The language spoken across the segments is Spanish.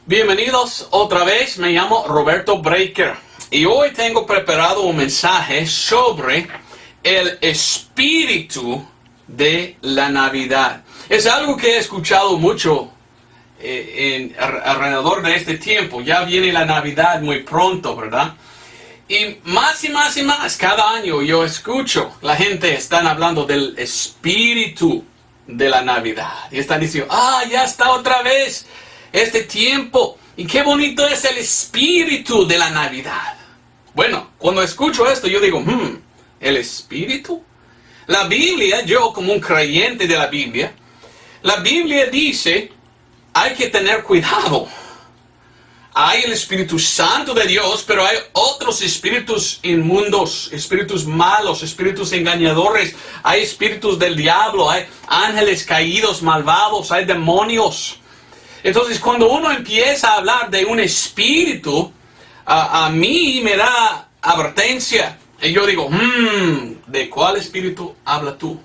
Bienvenidos otra vez, me llamo Roberto Breaker y hoy tengo preparado un mensaje sobre el espíritu de la Navidad. Es algo que he escuchado mucho alrededor de este tiempo. Ya viene la Navidad muy pronto, ¿verdad? Y más, cada año yo escucho, la gente están hablando del espíritu de la Navidad. Y están diciendo, ya está otra vez este tiempo. Y qué bonito es el espíritu de la Navidad. Bueno, cuando escucho esto yo digo, ¿el espíritu? La Biblia, yo como un creyente de la Biblia dice, hay que tener cuidado. Hay el Espíritu Santo de Dios, pero hay otros espíritus inmundos, espíritus malos, espíritus engañadores. Hay espíritus del diablo, hay ángeles caídos, malvados, hay demonios. Entonces, cuando uno empieza a hablar de un espíritu, a mí me da advertencia. Y yo digo, ¿de cuál espíritu hablas tú?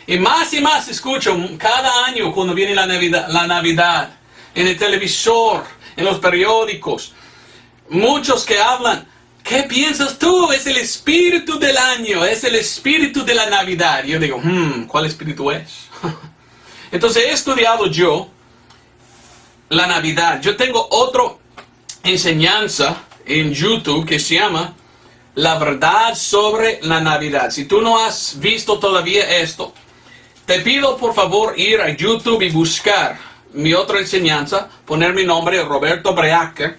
Y más escucho cada año cuando viene la Navidad, en el televisor, en los periódicos, muchos que hablan, ¿qué piensas tú? Es el espíritu del año, es el espíritu de la Navidad. Y yo digo, ¿cuál espíritu es? Entonces he estudiado yo la Navidad. Yo tengo otra enseñanza en YouTube que se llama La Verdad sobre la Navidad. Si tú no has visto todavía esto, te pido por favor ir a YouTube y buscar mi otra enseñanza, poner mi nombre, Roberto Breaker,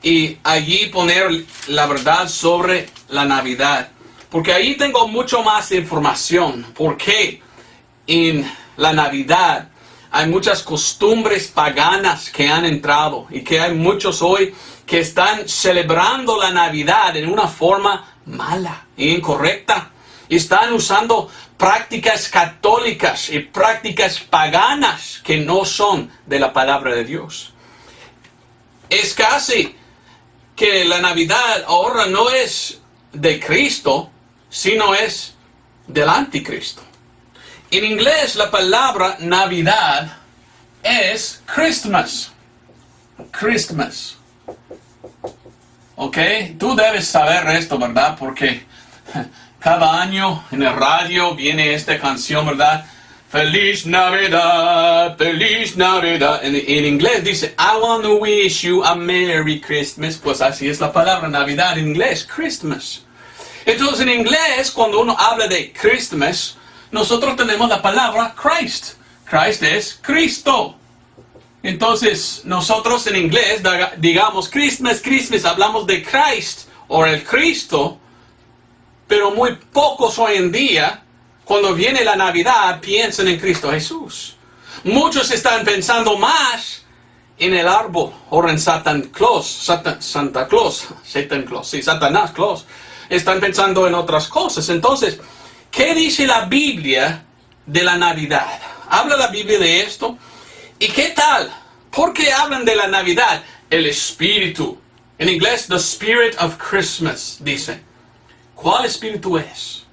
y allí poner la verdad sobre la Navidad. Porque ahí tengo mucho más información. Porque en la Navidad hay muchas costumbres paganas que han entrado y que hay muchos hoy que están celebrando la Navidad en una forma mala e incorrecta. Están usando prácticas católicas y prácticas paganas que no son de la palabra de Dios. Es casi que la Navidad ahora no es de Cristo, sino es del anticristo. En inglés la palabra Navidad es Christmas. Christmas. ¿Ok? Tú debes saber esto, ¿verdad? Porque cada año en el radio viene esta canción, ¿verdad? Feliz Navidad, Feliz Navidad. En inglés dice, I want to wish you a Merry Christmas. Pues así es la palabra Navidad en inglés, Christmas. Entonces en inglés, cuando uno habla de Christmas, nosotros tenemos la palabra Christ. Christ es Cristo. Entonces nosotros en inglés digamos Christmas, hablamos de Christ o el Cristo. Pero muy pocos hoy en día, cuando viene la Navidad, piensan en Cristo Jesús. Muchos están pensando más en el árbol o en Satanás Claus. Están pensando en otras cosas. Entonces, ¿qué dice la Biblia de la Navidad? ¿Habla la Biblia de esto? ¿Y qué tal? ¿Por qué hablan de la Navidad? El espíritu. En inglés, the spirit of Christmas, dice. ¿Cuál espíritu es?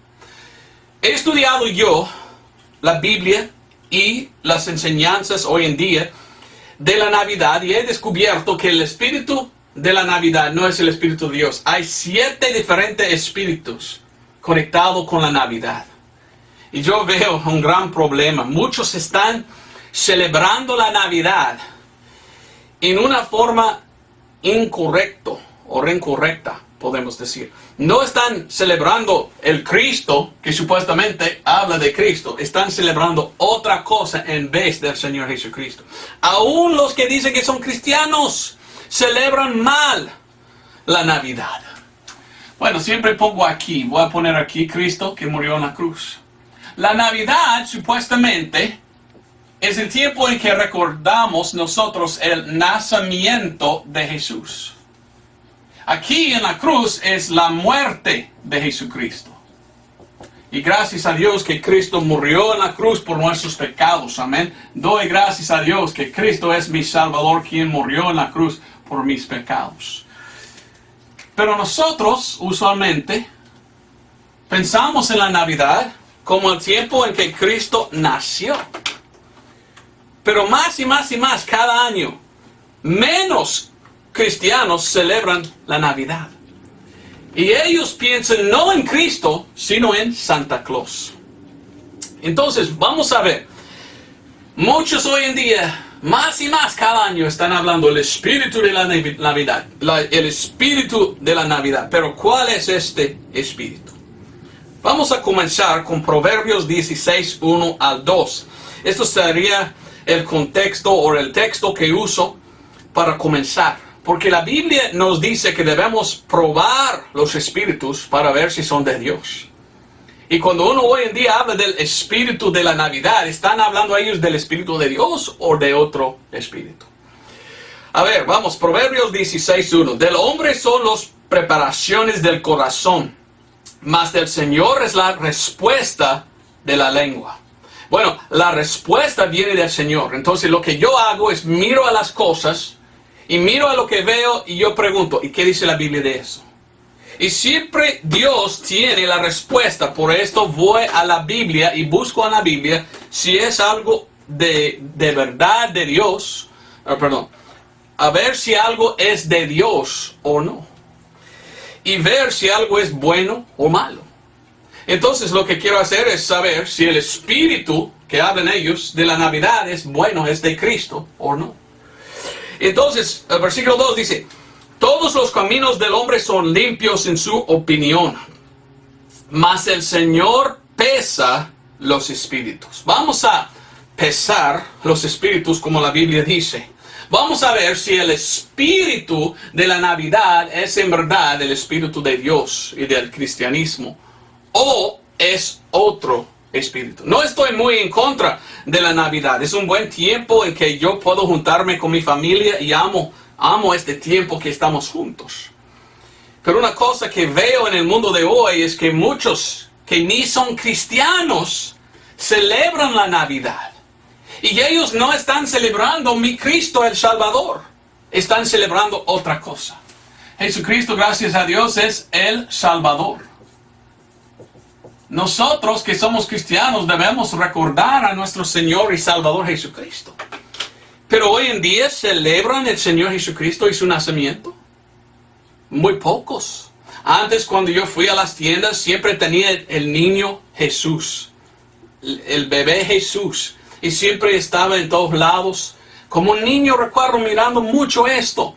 He estudiado yo la Biblia y las enseñanzas hoy en día de la Navidad y he descubierto que el espíritu de la Navidad no es el espíritu de Dios. Hay 7 diferentes espíritus conectados con la Navidad. Y yo veo un gran problema. Muchos están celebrando la Navidad en una forma incorrecta o incorrecta, podemos decir. No están celebrando el Cristo, que supuestamente habla de Cristo. Están celebrando otra cosa en vez del Señor Jesucristo. Aún los que dicen que son cristianos celebran mal la Navidad. Bueno, siempre pongo aquí, voy a poner aquí Cristo que murió en la cruz. La Navidad supuestamente es el tiempo en que recordamos nosotros el nacimiento de Jesús. Aquí en la cruz es la muerte de Jesucristo. Y gracias a Dios que Cristo murió en la cruz por nuestros pecados. Amén. Doy gracias a Dios que Cristo es mi Salvador, quien murió en la cruz por mis pecados. Pero nosotros usualmente pensamos en la Navidad como el tiempo en que Cristo nació. Pero más y más cada año menos cristianos celebran la Navidad. Y ellos piensan no en Cristo, sino en Santa Claus. Entonces, vamos a ver. Muchos hoy en día, más y más cada año, están hablando del espíritu de la Navidad. El espíritu de la Navidad. Pero, ¿cuál es este espíritu? Vamos a comenzar con Proverbios 16, 1 al 2. Esto sería el contexto o el texto que uso para comenzar. Porque la Biblia nos dice que debemos probar los espíritus para ver si son de Dios. Y cuando uno hoy en día habla del espíritu de la Navidad, ¿están hablando ellos del espíritu de Dios o de otro espíritu? A ver, vamos, Proverbios 16:1. Del hombre son las preparaciones del corazón, mas del Señor es la respuesta de la lengua. Bueno, la respuesta viene del Señor. Entonces lo que yo hago es miro a las cosas y miro a lo que veo y yo pregunto, ¿y qué dice la Biblia de eso? Y siempre Dios tiene la respuesta. Por esto voy a la Biblia y busco en la Biblia si es algo de verdad de Dios. A ver si algo es de Dios o no. Y ver si algo es bueno o malo. Entonces lo que quiero hacer es saber si el espíritu que hablan ellos de la Navidad es bueno, es de Cristo o no. Entonces el versículo 2 dice: todos los caminos del hombre son limpios en su opinión, mas el Señor pesa los espíritus. Vamos a pesar los espíritus como la Biblia dice. Vamos a ver si el espíritu de la Navidad es en verdad el espíritu de Dios y del cristianismo, o es otro espíritu. No estoy muy en contra de la Navidad. Es un buen tiempo en que yo puedo juntarme con mi familia y amo este tiempo que estamos juntos. Pero una cosa que veo en el mundo de hoy es que muchos que ni son cristianos celebran la Navidad. Y ellos no están celebrando mi Cristo el Salvador. Están celebrando otra cosa. Jesucristo, gracias a Dios, es el Salvador. Nosotros que somos cristianos debemos recordar a nuestro Señor y Salvador Jesucristo. Pero hoy en día celebran el Señor Jesucristo y su nacimiento. Muy pocos. Antes, cuando yo fui a las tiendas, siempre tenía el niño Jesús. El bebé Jesús. Y siempre estaba en todos lados. Como un niño recuerdo mirando mucho esto.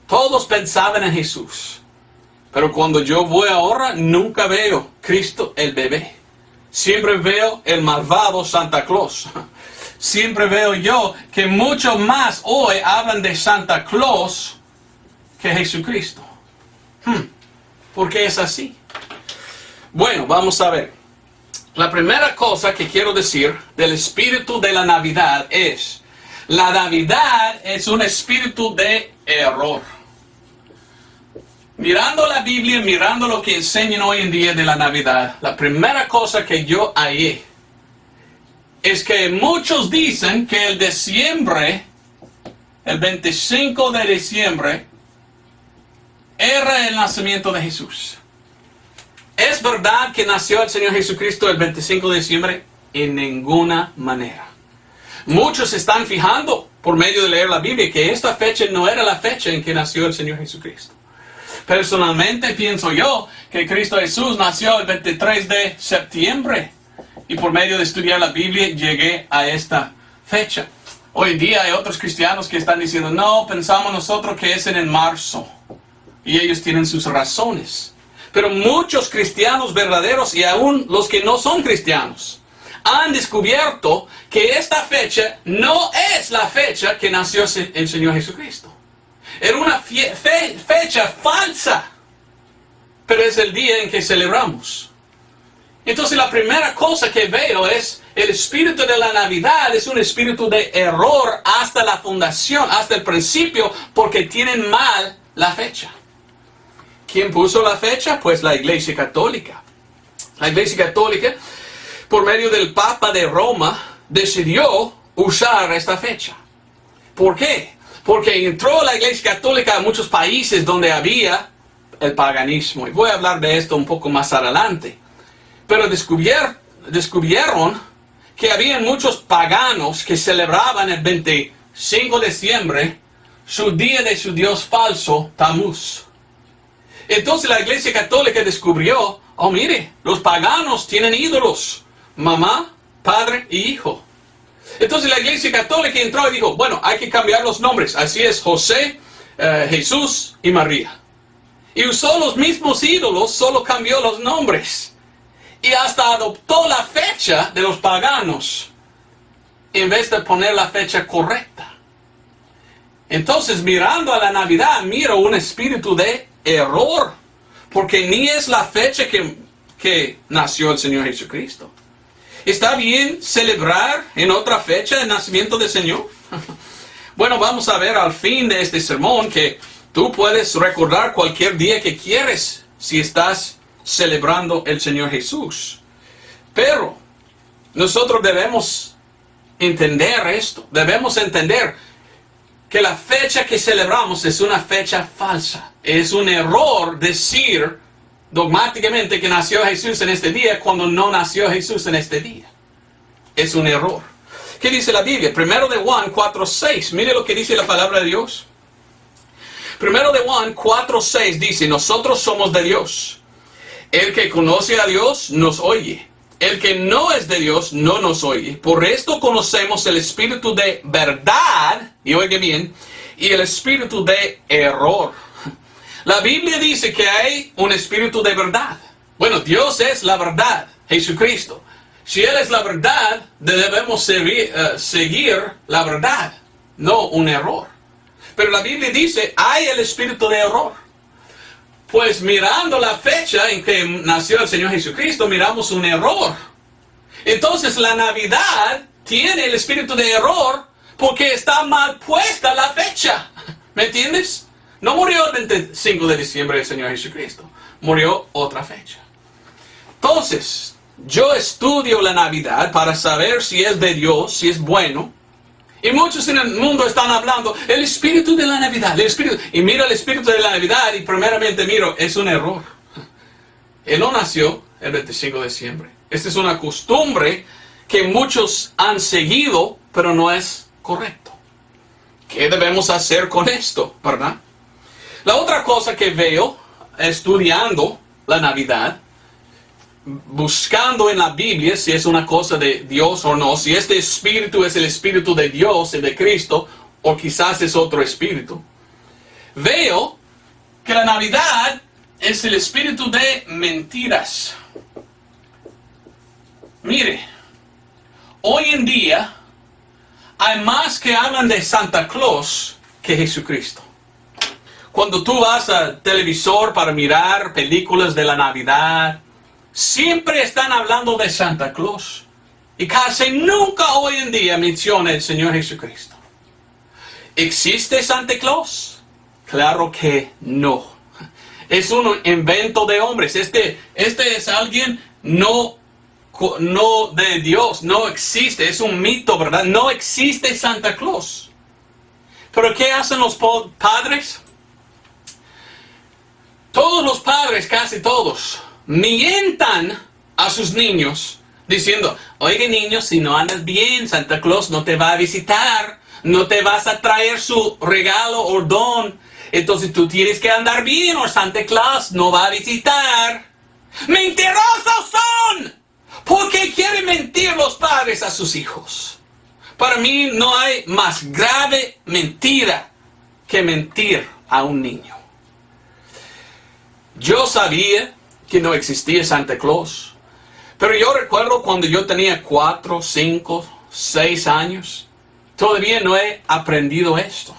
Todos pensaban en Jesús. Pero cuando yo voy ahora, nunca veo Cristo el bebé. Siempre veo el malvado Santa Claus. Siempre veo yo que mucho más hoy hablan de Santa Claus que Jesucristo. ¿Por qué es así? Bueno, vamos a ver. La primera cosa que quiero decir del espíritu de la Navidad es: la Navidad es un espíritu de error. Mirando la Biblia, mirando lo que enseñan hoy en día de la Navidad, la primera cosa que yo hallé es que muchos dicen que el 25 de diciembre, era el nacimiento de Jesús. ¿Es verdad que nació el Señor Jesucristo el 25 de diciembre? En ninguna manera. Muchos se están fijando, por medio de leer la Biblia, que esta fecha no era la fecha en que nació el Señor Jesucristo. Personalmente pienso yo que Cristo Jesús nació el 23 de septiembre. Y por medio de estudiar la Biblia llegué a esta fecha. Hoy en día hay otros cristianos que están diciendo: no, pensamos nosotros que es en el marzo. Y ellos tienen sus razones. Pero muchos cristianos verdaderos y aún los que no son cristianos han descubierto que esta fecha no es la fecha que nació el Señor Jesucristo. Era una fecha falsa, pero es el día en que celebramos. Entonces la primera cosa que veo es el espíritu de la Navidad es un espíritu de error hasta la fundación, hasta el principio, porque tienen mal la fecha. ¿Quién puso la fecha? Pues la Iglesia Católica. La Iglesia Católica, por medio del Papa de Roma, decidió usar esta fecha. ¿Por qué? Porque entró la Iglesia Católica a muchos países donde había el paganismo. Y voy a hablar de esto un poco más adelante. Pero descubrieron que había muchos paganos que celebraban el 25 de diciembre su día de su dios falso, Tammuz. Entonces la Iglesia Católica descubrió, oh mire, los paganos tienen ídolos, mamá, padre y hijo. Entonces la Iglesia Católica entró y dijo, bueno, hay que cambiar los nombres. Así es, José, Jesús y María. Y usó los mismos ídolos, solo cambió los nombres. Y hasta adoptó la fecha de los paganos, en vez de poner la fecha correcta. Entonces, mirando a la Navidad, miro un espíritu de error, porque ni es la fecha que nació el Señor Jesucristo. ¿Está bien celebrar en otra fecha el nacimiento del Señor? Bueno, vamos a ver al fin de este sermón que tú puedes recordar cualquier día que quieres si estás celebrando el Señor Jesús. Pero nosotros debemos entender esto. Debemos entender que la fecha que celebramos es una fecha falsa. Es un error decir dogmáticamente que nació Jesús en este día cuando no nació Jesús en este día. Es un error. ¿Qué dice la Biblia? Primero de Juan 4:6. Mire lo que dice la palabra de Dios. Primero de Juan 4:6 dice, nosotros somos de Dios. El que conoce a Dios nos oye. El que no es de Dios no nos oye. Por esto conocemos el espíritu de verdad, y oiga bien, y el espíritu de error. La Biblia dice que hay un espíritu de verdad. Bueno, Dios es la verdad, Jesucristo. Si Él es la verdad, debemos seguir la verdad, no un error. Pero la Biblia dice, hay el espíritu de error. Pues mirando la fecha en que nació el Señor Jesucristo, miramos un error. Entonces la Navidad tiene el espíritu de error porque está mal puesta la fecha. ¿Me entiendes? No murió el 25 de diciembre el Señor Jesucristo. Murió otra fecha. Entonces, yo estudio la Navidad para saber si es de Dios, si es bueno. Y muchos en el mundo están hablando, el espíritu de la Navidad, el espíritu. Y miro el espíritu de la Navidad y primeramente miro, es un error. Él no nació el 25 de diciembre. Esta es una costumbre que muchos han seguido, pero no es correcto. ¿Qué debemos hacer con esto, verdad? La otra cosa que veo, estudiando la Navidad, buscando en la Biblia si es una cosa de Dios o no, si este espíritu es el espíritu de Dios y de Cristo, o quizás es otro espíritu, veo que la Navidad es el espíritu de mentiras. Mire, hoy en día hay más que hablan de Santa Claus que Jesucristo. Cuando tú vas al televisor para mirar películas de la Navidad, siempre están hablando de Santa Claus. Y casi nunca hoy en día menciona el Señor Jesucristo. ¿Existe Santa Claus? Claro que no. Es un invento de hombres. Este es alguien no de Dios. No existe. Es un mito, ¿verdad? No existe Santa Claus. ¿Pero qué hacen los padres? Todos los padres, casi todos, mientan a sus niños diciendo, oye niño, si no andas bien, Santa Claus no te va a visitar, no te vas a traer su regalo o don, entonces tú tienes que andar bien o Santa Claus no va a visitar. ¡Mentirosos son! ¿Por qué quieren mentir los padres a sus hijos? Para mí no hay más grave mentira que mentir a un niño. Yo sabía que no existía Santa Claus. Pero yo recuerdo cuando yo tenía 4, 5, 6 años. Todavía no he aprendido esto.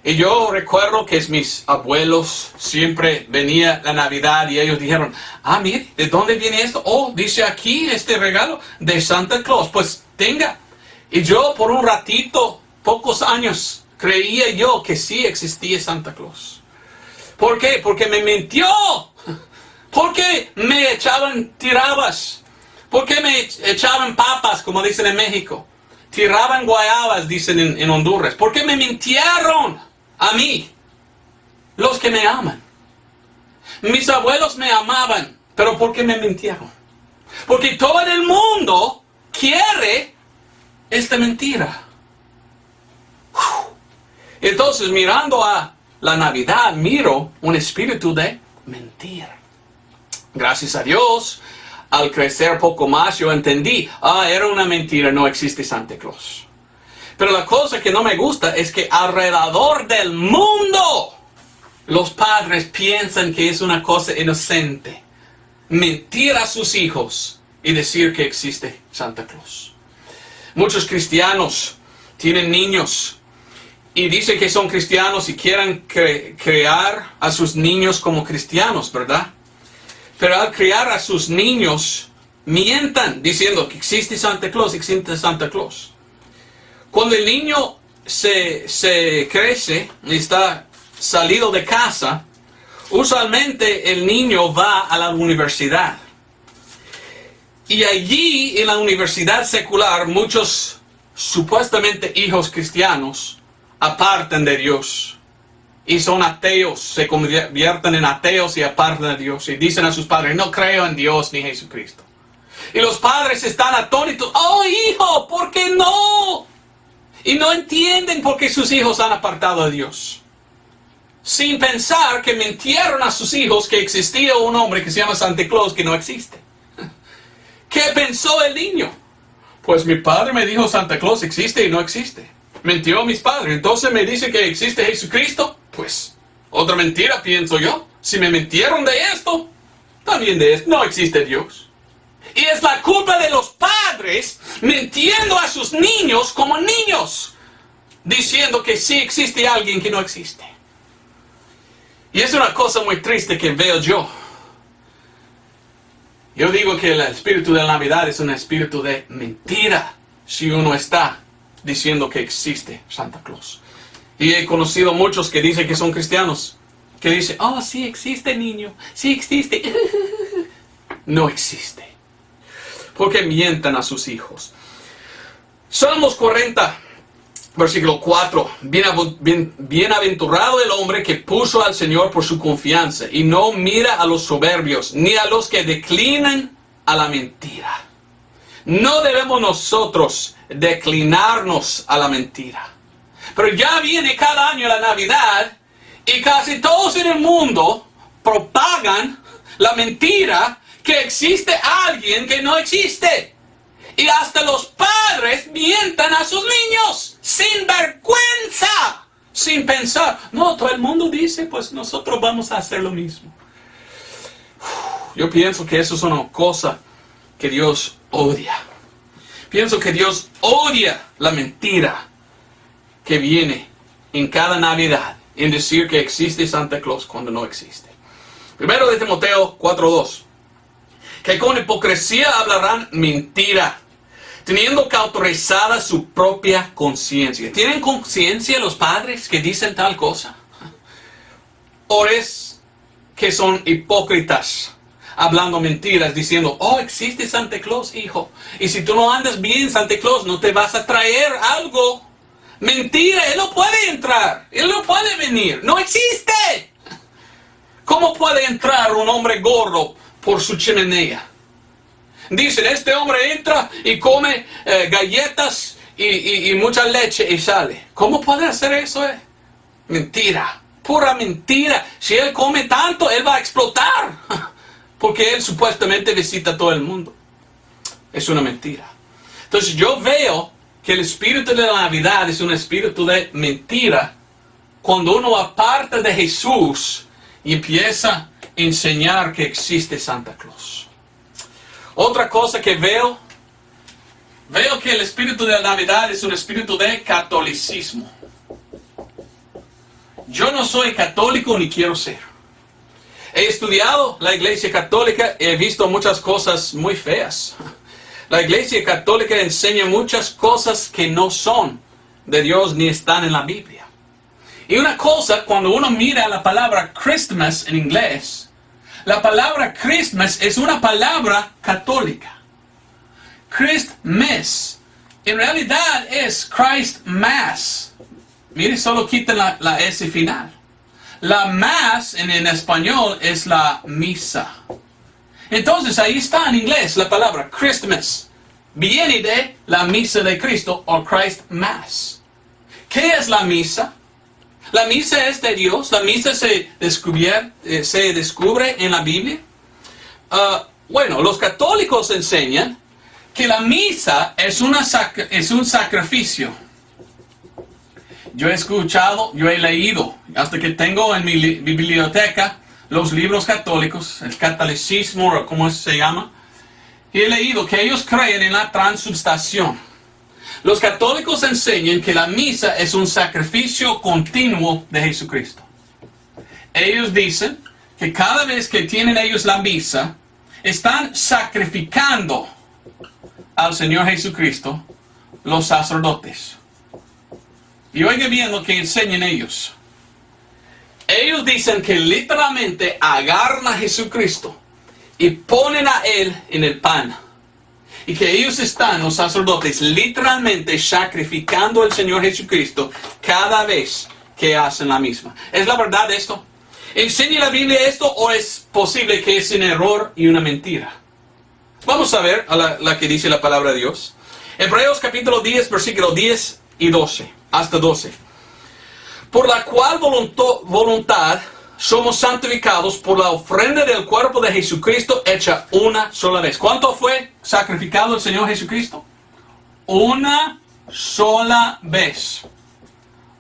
Y yo recuerdo que mis abuelos siempre venía la Navidad y ellos dijeron, mire, ¿de dónde viene esto? Oh, dice aquí este regalo de Santa Claus. Pues tenga. Y yo por un ratito, pocos años, creía yo que sí existía Santa Claus. ¿Por qué? Porque me mintió. ¿Por qué me echaban tirabas? ¿Por qué me echaban papas, como dicen en México? Tiraban guayabas, dicen en Honduras. ¿Por qué me mintieron a mí? Los que me aman. Mis abuelos me amaban, pero ¿por qué me mintieron? Porque todo el mundo quiere esta mentira. Entonces, mirando a la Navidad, miro un espíritu de mentira. Gracias a Dios, al crecer poco más, yo entendí, era una mentira, no existe Santa Claus. Pero la cosa que no me gusta es que alrededor del mundo, los padres piensan que es una cosa inocente mentir a sus hijos y decir que existe Santa Claus. Muchos cristianos tienen niños y dicen que son cristianos y quieren crear a sus niños como cristianos, ¿verdad? Pero al criar a sus niños, mientan diciendo que existe Santa Claus, existe Santa Claus. Cuando el niño se crece y está salido de casa, usualmente el niño va a la universidad. Y allí en la universidad secular muchos supuestamente hijos cristianos apartan de Dios. Y son ateos, se convierten en ateos y apartan de Dios. Y dicen a sus padres, no creo en Dios ni Jesucristo. Y los padres están atónitos, oh hijo, ¿por qué no? Y no entienden por qué sus hijos han apartado de Dios. Sin pensar que mintieron a sus hijos que existía un hombre que se llama Santa Claus que no existe. ¿Qué pensó el niño? Pues mi padre me dijo Santa Claus existe y no existe. Mintió a mis padres. Entonces me dice que existe Jesucristo. Pues otra mentira, pienso yo. Si me mintieron de esto, también de esto. No existe Dios. Y es la culpa de los padres mintiendo a sus niños como niños, diciendo que sí existe alguien que no existe. Y es una cosa muy triste que veo yo. Yo digo que el espíritu de la Navidad es un espíritu de mentira si uno está diciendo que existe Santa Claus. Y he conocido muchos que dicen que son cristianos, que dicen, oh sí existe niño, sí existe. No existe. Porque mientan a sus hijos. Salmos 40, versículo 4. Bienaventurado el hombre que puso al Señor por su confianza y no mira a los soberbios, ni a los que declinan a la mentira. No debemos nosotros declinarnos a la mentira. Pero ya viene cada año la Navidad y casi todos en el mundo propagan la mentira que existe alguien que no existe. Y hasta los padres mientan a sus niños sin vergüenza, sin pensar, no, todo el mundo dice, pues nosotros vamos a hacer lo mismo. Yo pienso que eso es una cosa que Dios odia. Pienso que Dios odia la mentira que viene en cada Navidad en decir que existe Santa Claus cuando no existe. Primero de Timoteo 4:2. Que con hipocresía hablarán mentira, teniendo cauterizada su propia conciencia. ¿Tienen conciencia los padres que dicen tal cosa? ¿O es que son hipócritas, hablando mentiras, diciendo, oh, existe Santa Claus, hijo, y si tú no andas bien, Santa Claus no te vas a traer algo? Mentira, él no puede entrar, él no puede venir, no existe. ¿Cómo puede entrar un hombre gordo por su chimenea? Dicen, este hombre entra y come galletas y mucha leche y sale. ¿Cómo puede hacer eso? Mentira, pura mentira. Si él come tanto, él va a explotar. Porque él supuestamente visita a todo el mundo. Es una mentira. Entonces yo veo que el espíritu de la Navidad es un espíritu de mentira cuando uno aparta de Jesús y empieza a enseñar que existe Santa Claus. Otra cosa que veo que el espíritu de la Navidad es un espíritu de catolicismo. Yo no soy católico ni quiero ser. He estudiado la Iglesia Católica y he visto muchas cosas muy feas. La Iglesia Católica enseña muchas cosas que no son de Dios ni están en la Biblia. Y una cosa, cuando uno mira la palabra Christmas en inglés, la palabra Christmas es una palabra católica. Christmas. En realidad es Christ Mass. Mire, solo quitan la S final. La Mass en español es la misa. Entonces ahí está en inglés la palabra Christmas. Viene de la misa de Cristo o Christ Mass. ¿Qué es la misa? La misa es de Dios. La misa se descubre en la Biblia. Bueno, los católicos enseñan que la misa es un sacrificio. Yo he escuchado, yo he leído, hasta que tengo en mi biblioteca los libros católicos, el catolicismo, o como se llama, y he leído que ellos creen en la transubstanciación. Los católicos enseñan que la misa es un sacrificio continuo de Jesucristo. Ellos dicen que cada vez que tienen ellos la misa, están sacrificando al Señor Jesucristo los sacerdotes. Y oiga bien lo que enseñan ellos. Ellos dicen que literalmente agarran a Jesucristo y ponen a Él en el pan. Y que ellos están, los sacerdotes, literalmente sacrificando al Señor Jesucristo cada vez que hacen la misma. ¿Es la verdad esto? ¿Enseña la Biblia esto o es posible que es un error y una mentira? Vamos a ver a la que dice la palabra de Dios. Hebreos capítulo 10, versículo 10 y 12, hasta 12. Por la cual voluntad somos santificados por la ofrenda del cuerpo de Jesucristo hecha una sola vez. ¿Cuánto fue sacrificado el Señor Jesucristo? Una sola vez.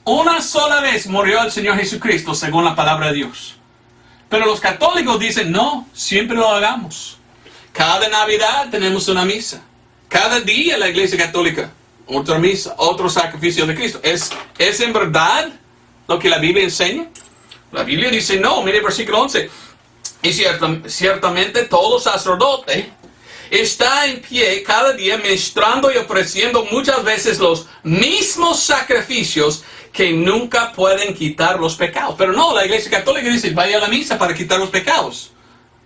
Una sola vez murió el Señor Jesucristo según la palabra de Dios. Pero los católicos dicen, no, siempre lo hagamos. Cada Navidad tenemos una misa. Cada día la Iglesia Católica, otra misa, otro sacrificio de Cristo. ¿Es en verdad lo que la Biblia enseña? La Biblia dice no, mire versículo 11. Y ciertamente todo sacerdote está en pie cada día ministrando y ofreciendo muchas veces los mismos sacrificios que nunca pueden quitar los pecados. Pero no, la Iglesia Católica dice, vaya a la misa para quitar los pecados.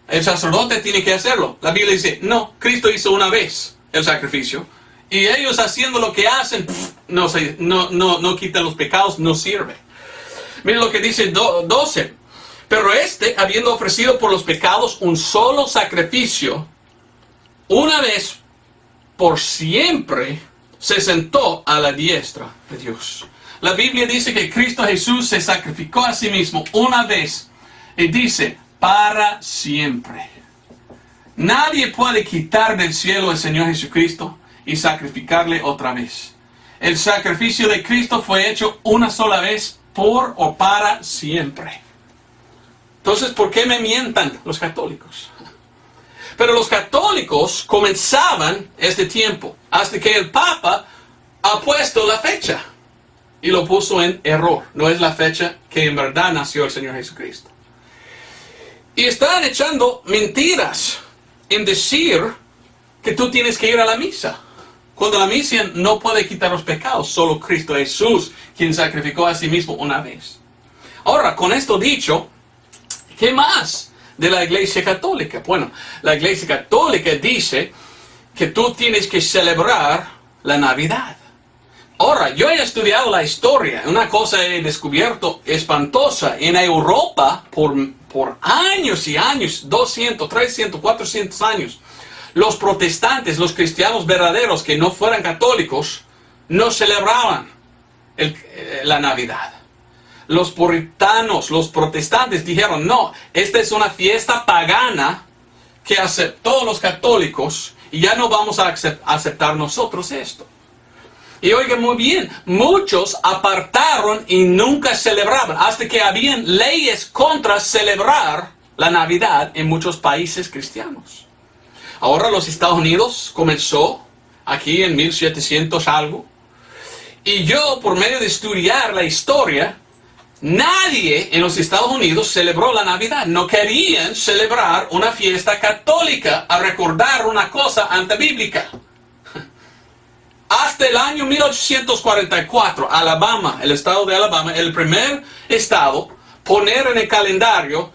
El sacerdote tiene que hacerlo. La Biblia dice, no, Cristo hizo una vez el sacrificio. Y ellos haciendo lo que hacen, no quitan los pecados, no sirve. Miren lo que dice 12. Pero habiendo ofrecido por los pecados un solo sacrificio, una vez por siempre, se sentó a la diestra de Dios. La Biblia dice que Cristo Jesús se sacrificó a sí mismo una vez. Y dice, para siempre. Nadie puede quitar del cielo al Señor Jesucristo y sacrificarle otra vez. El sacrificio de Cristo fue hecho una sola vez por o para siempre. Entonces, ¿por qué me mientan los católicos? Pero los católicos comenzaban este tiempo hasta que el Papa ha puesto la fecha y lo puso en error. No es la fecha que en verdad nació el Señor Jesucristo. Y están echando mentiras en decir que tú tienes que ir a la misa. Cuando la misa no puede quitar los pecados, solo Cristo Jesús, quien sacrificó a sí mismo una vez. Ahora, con esto dicho, ¿qué más de la Iglesia Católica? Bueno, la Iglesia Católica dice que tú tienes que celebrar la Navidad. Ahora, yo he estudiado la historia. Una cosa he descubierto espantosa. En Europa, por años y años, 200, 300, 400 años, los protestantes, los cristianos verdaderos que no fueran católicos, no celebraban la Navidad. Los puritanos, los protestantes dijeron, no, esta es una fiesta pagana que aceptó los católicos y ya no vamos a aceptar nosotros esto. Y oigan muy bien, muchos apartaron y nunca celebraban, hasta que habían leyes contra celebrar la Navidad en muchos países cristianos. Ahora los Estados Unidos comenzó aquí en 1700 algo. Y yo, por medio de estudiar la historia, nadie en los Estados Unidos celebró la Navidad. No querían celebrar una fiesta católica a recordar una cosa antibíblica. Hasta el año 1844, Alabama, el estado de Alabama, el primer estado, poner en el calendario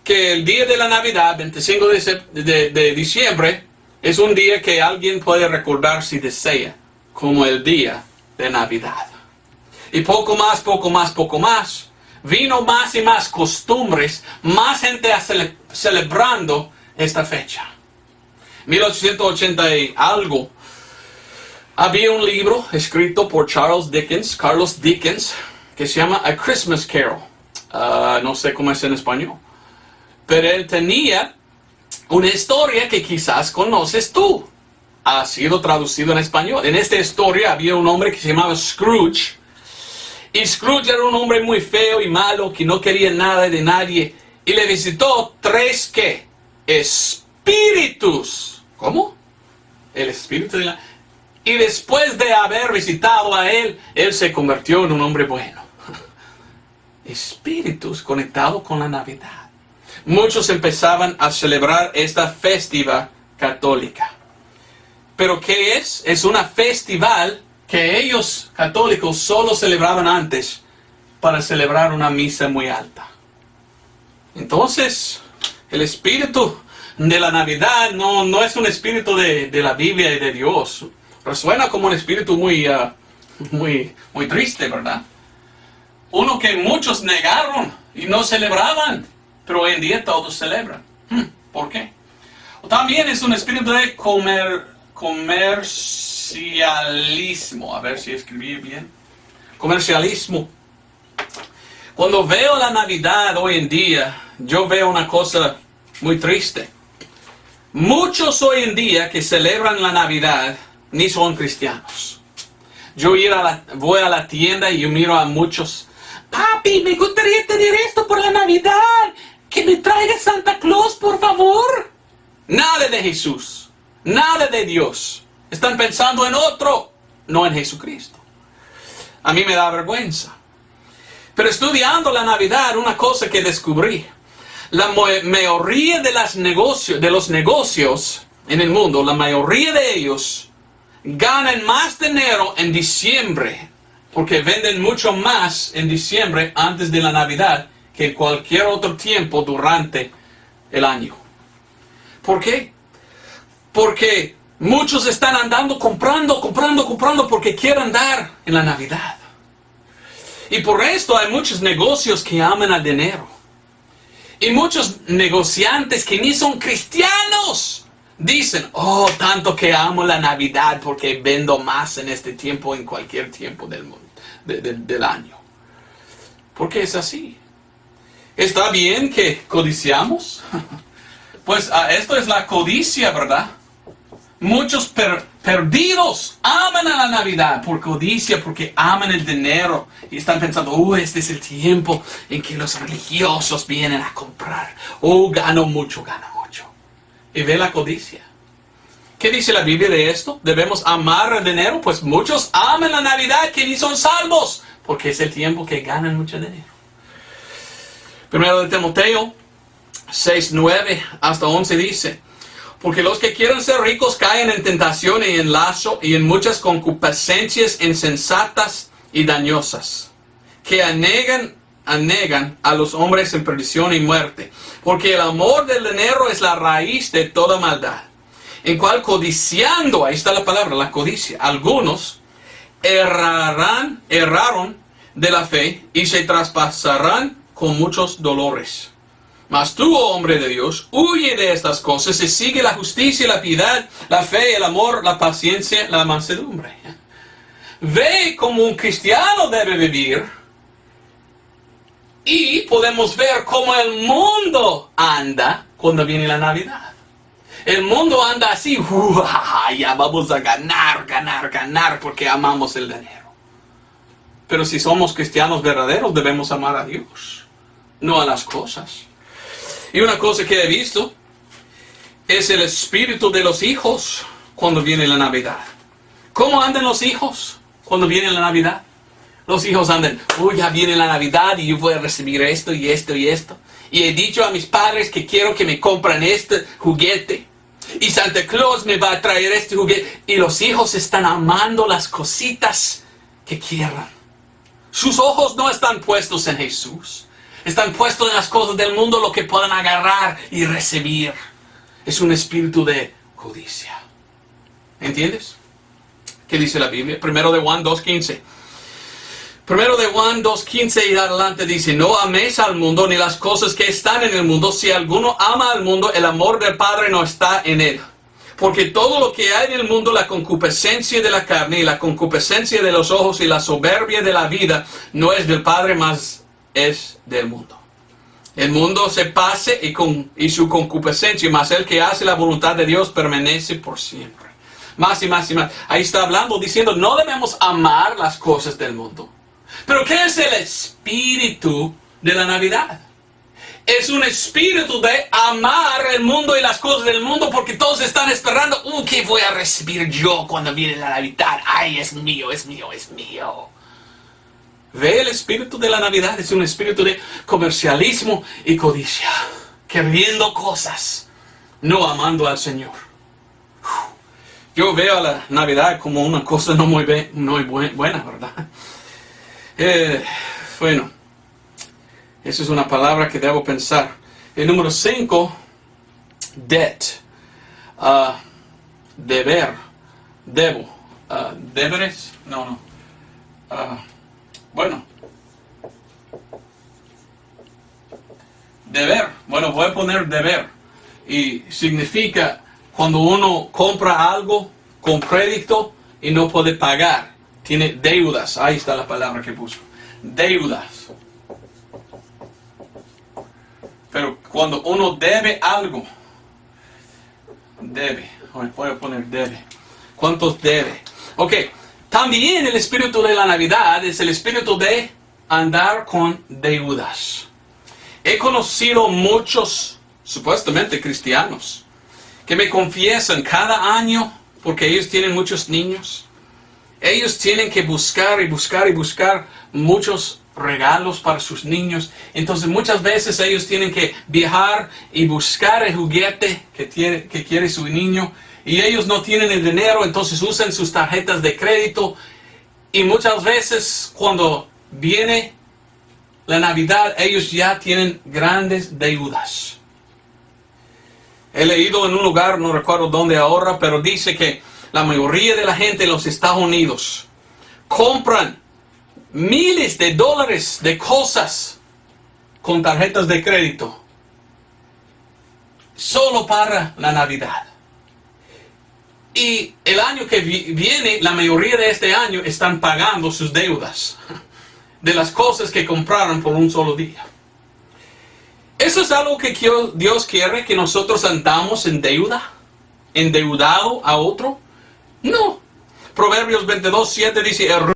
que el día de la Navidad, 25 de diciembre, es un día que alguien puede recordar si desea, como el día de Navidad. Y poco más, vino más y más costumbres, más gente celebrando esta fecha. 1880 y algo, había un libro escrito por Carlos Dickens, que se llama A Christmas Carol. No sé cómo es en español. Pero él tenía una historia que quizás conoces tú. Ha sido traducido en español. En esta historia había un hombre que se llamaba Scrooge. Y Scrooge era un hombre muy feo y malo que no quería nada de nadie. Y le visitó 3, ¿qué? Espíritus. ¿Cómo? El espíritu de la... Y después de haber visitado a él, él se convirtió en un hombre bueno. Espíritus conectados con la Navidad. Muchos empezaban a celebrar esta festiva católica. ¿Pero qué es? Es una festival que ellos, católicos, solo celebraban antes para celebrar una misa muy alta. Entonces, el espíritu de la Navidad no es un espíritu de la Biblia y de Dios. Resuena como un espíritu muy triste, ¿verdad? Uno que muchos negaron y no celebraban, pero hoy en día todos celebran. ¿Por qué? También es un espíritu de comercialismo. A ver si escribí bien. Comercialismo. Cuando veo la Navidad hoy en día, yo veo una cosa muy triste. Muchos hoy en día que celebran la Navidad ni son cristianos. Yo voy a la tienda y yo miro a muchos. Papi, me gustaría tener esto por la Navidad. Que me traiga Santa Claus, por favor. Nada de Jesús. Nada de Dios. Están pensando en otro, no en Jesucristo. A mí me da vergüenza. Pero estudiando la Navidad, una cosa que descubrí. La mayoría de los negocios en el mundo, la mayoría de ellos ganan más dinero en diciembre, porque venden mucho más en diciembre antes de la Navidad que en cualquier otro tiempo durante el año. ¿Por qué? Porque muchos están andando comprando porque quieren dar en la Navidad. Y por esto hay muchos negocios que aman al dinero. Y muchos negociantes que ni son cristianos dicen, oh, tanto que amo la Navidad porque vendo más en este tiempo, en cualquier tiempo del mundo, del año. ¿Por qué es así? ¿Está bien que codiciamos? Pues esto es la codicia, ¿verdad? Muchos perdidos aman a la Navidad por codicia, porque aman el dinero. Y están pensando, este es el tiempo en que los religiosos vienen a comprar. Gano mucho. Y ve la codicia. ¿Qué dice la Biblia de esto? ¿Debemos amar el dinero? Pues muchos aman la Navidad que ni son salvos, porque es el tiempo que ganan mucho dinero. Primero de Timoteo 6:9 hasta 11 dice: porque los que quieren ser ricos caen en tentación y en lazo y en muchas concupiscencias insensatas y dañosas, que anegan a los hombres en perdición y muerte. Porque el amor del dinero es la raíz de toda maldad, en cual codiciando, ahí está la palabra, la codicia, algunos erraron de la fe y se traspasarán con muchos dolores. Mas tú, oh hombre de Dios, huye de estas cosas y sigue la justicia, la piedad, la fe, el amor, la paciencia, la mansedumbre. Ve cómo un cristiano debe vivir y podemos ver cómo el mundo anda cuando viene la Navidad. El mundo anda así, ya vamos a ganar porque amamos el dinero. Pero si somos cristianos verdaderos debemos amar a Dios, no a las cosas. Y una cosa que he visto es el espíritu de los hijos cuando viene la Navidad. ¿Cómo andan los hijos cuando viene la Navidad? Los hijos andan, ya viene la Navidad y yo voy a recibir esto y esto y esto. Y he dicho a mis padres que quiero que me compren este juguete. Y Santa Claus me va a traer este juguete. Y los hijos están amando las cositas que quieran. Sus ojos no están puestos en Jesús. Están puestos en las cosas del mundo, lo que puedan agarrar y recibir. Es un espíritu de codicia. ¿Entiendes? ¿Qué dice la Biblia? Primero de Juan 2:15. Primero de Juan 2:15 y adelante dice: no améis al mundo ni las cosas que están en el mundo. Si alguno ama al mundo, el amor del Padre no está en él. Porque todo lo que hay en el mundo, la concupiscencia de la carne y la concupiscencia de los ojos y la soberbia de la vida, no es del Padre, mas es del mundo. El mundo se pase y su concupiscencia, mas el que hace la voluntad de Dios permanece por siempre. Más y más y más. Ahí está hablando, diciendo, no debemos amar las cosas del mundo. Pero ¿qué es el espíritu de la Navidad? Es un espíritu de amar el mundo y las cosas del mundo, porque todos están esperando, ¿qué voy a recibir yo cuando viene la Navidad? Ay, es mío, es mío, es mío. Ve, el espíritu de la Navidad es un espíritu de comercialismo y codicia, queriendo cosas, no amando al Señor. Yo veo a la Navidad como una cosa no muy buena, ¿verdad? Bueno, esa es una palabra que debo pensar. El número 5, debt, deber, debo, deberes, no. Bueno, deber, bueno, voy a poner deber, y significa cuando uno compra algo con crédito y no puede pagar, tiene deudas, ahí está la palabra que puso, deudas. Pero cuando uno debe algo, debe, voy a poner debe, ¿cuántos debe? Ok. También el espíritu de la Navidad es el espíritu de andar con deudas. He conocido muchos, supuestamente cristianos, que me confiesan cada año, porque ellos tienen muchos niños, ellos tienen que buscar y buscar y buscar muchos regalos para sus niños. Entonces muchas veces ellos tienen que viajar y buscar el juguete que quiere su niño. Y ellos no tienen el dinero, entonces usan sus tarjetas de crédito. Y muchas veces cuando viene la Navidad, ellos ya tienen grandes deudas. He leído en un lugar, no recuerdo dónde ahora, pero dice que la mayoría de la gente en los Estados Unidos compran miles de dólares de cosas con tarjetas de crédito solo para la Navidad. Y el año que viene, la mayoría de este año están pagando sus deudas de las cosas que compraron por un solo día. ¿Eso es algo que Dios quiere, que nosotros andamos en deuda? ¿Endeudado a otro? No. Proverbios 22:7 dice, el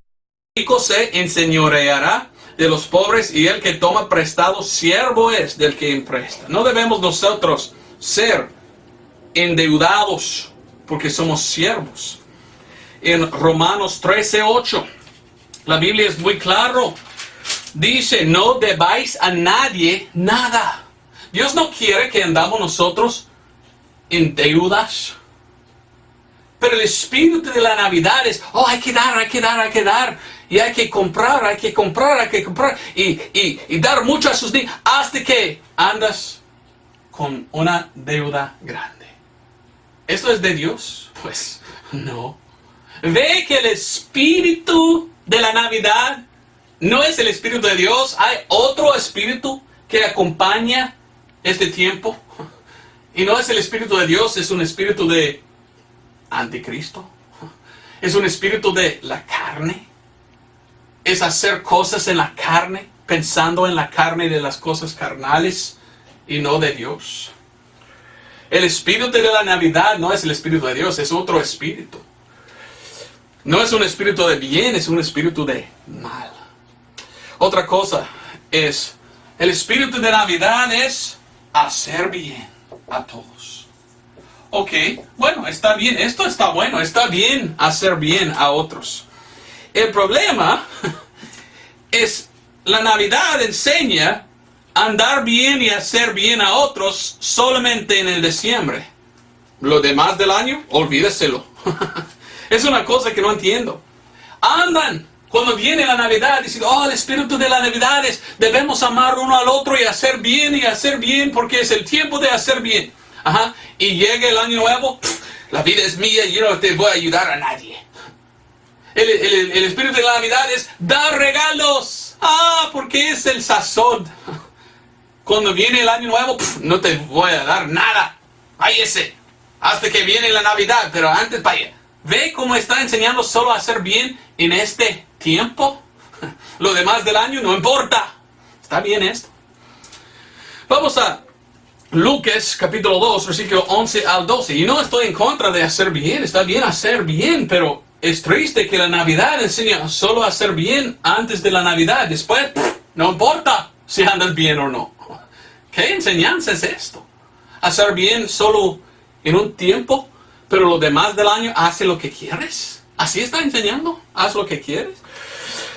rico se enseñoreará de los pobres y el que toma prestado siervo es del que empresta. No debemos nosotros ser endeudados porque somos siervos. En Romanos 13:8, la Biblia es muy claro. Dice, no debáis a nadie nada. Dios no quiere que andamos nosotros en deudas. Pero el espíritu de la Navidad es, hay que dar, hay que dar, hay que dar. Y hay que comprar, hay que comprar, hay que comprar. Y dar mucho a sus niños hasta que andas con una deuda grande. ¿Esto es de Dios? Pues no. Ve que el espíritu de la Navidad no es el espíritu de Dios. Hay otro espíritu que acompaña este tiempo. Y no es el espíritu de Dios, es un espíritu de anticristo. Es un espíritu de la carne. Es hacer cosas en la carne, pensando en la carne y de las cosas carnales y no de Dios. El espíritu de la Navidad no es el espíritu de Dios, es otro espíritu. No es un espíritu de bien, es un espíritu de mal. Otra cosa es, el espíritu de Navidad es hacer bien a todos. Ok, bueno, está bien, esto está bueno, está bien hacer bien a otros. El problema es, la Navidad enseña andar bien y hacer bien a otros solamente en el diciembre. Lo demás del año, olvídeselo. Es una cosa que no entiendo. Andan cuando viene la Navidad diciendo, el espíritu de la Navidad es, debemos amar uno al otro y hacer bien porque es el tiempo de hacer bien. Ajá. Y llega el año nuevo, la vida es mía y yo no te voy a ayudar a nadie. El espíritu de la Navidad es dar regalos. Porque es el sazón. Cuando viene el año nuevo, no te voy a dar nada. hasta que viene la Navidad, pero antes, vaya, ve cómo está enseñando solo a hacer bien en este tiempo. Lo demás del año no importa. Está bien esto. Vamos a Lucas capítulo 2, versículo 11 al 12. Y no estoy en contra de hacer bien, está bien hacer bien, pero es triste que la Navidad enseña solo a hacer bien antes de la Navidad. Después, no importa si andas bien o no. ¿Qué enseñanza es esto? Hacer bien solo en un tiempo, pero lo demás del año hace lo que quieres. ¿Así está enseñando? ¿Haz lo que quieres?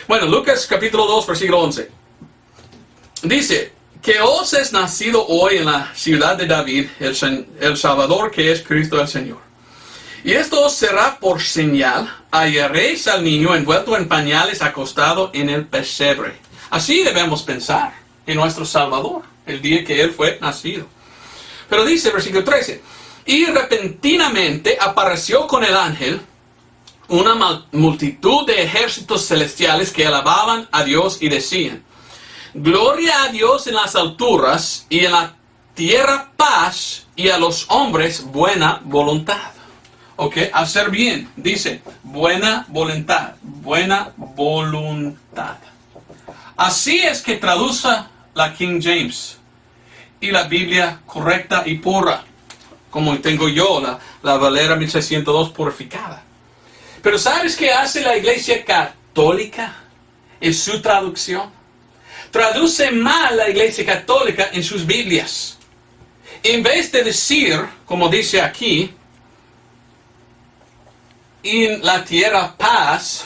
Bueno, Lucas capítulo 2, versículo 11. Dice, que os es nacido hoy en la ciudad de David el Salvador, que es Cristo el Señor. Y esto os será por señal: hallaréis al niño envuelto en pañales, acostado en el pesebre. Así debemos pensar en nuestro Salvador, el día que Él fue nacido. Pero dice, versículo 13, y repentinamente apareció con el ángel una multitud de ejércitos celestiales que alababan a Dios y decían: gloria a Dios en las alturas, y en la tierra paz, y a los hombres buena voluntad. Ok, hacer bien, dice, buena voluntad, buena voluntad. Así es que traduce la King James y la Biblia correcta y pura, como tengo yo, la Valera 1602 purificada. Pero ¿sabes qué hace la Iglesia Católica en su traducción? Traduce mal la Iglesia Católica en sus Biblias. En vez de decir, como dice aquí, en la tierra paz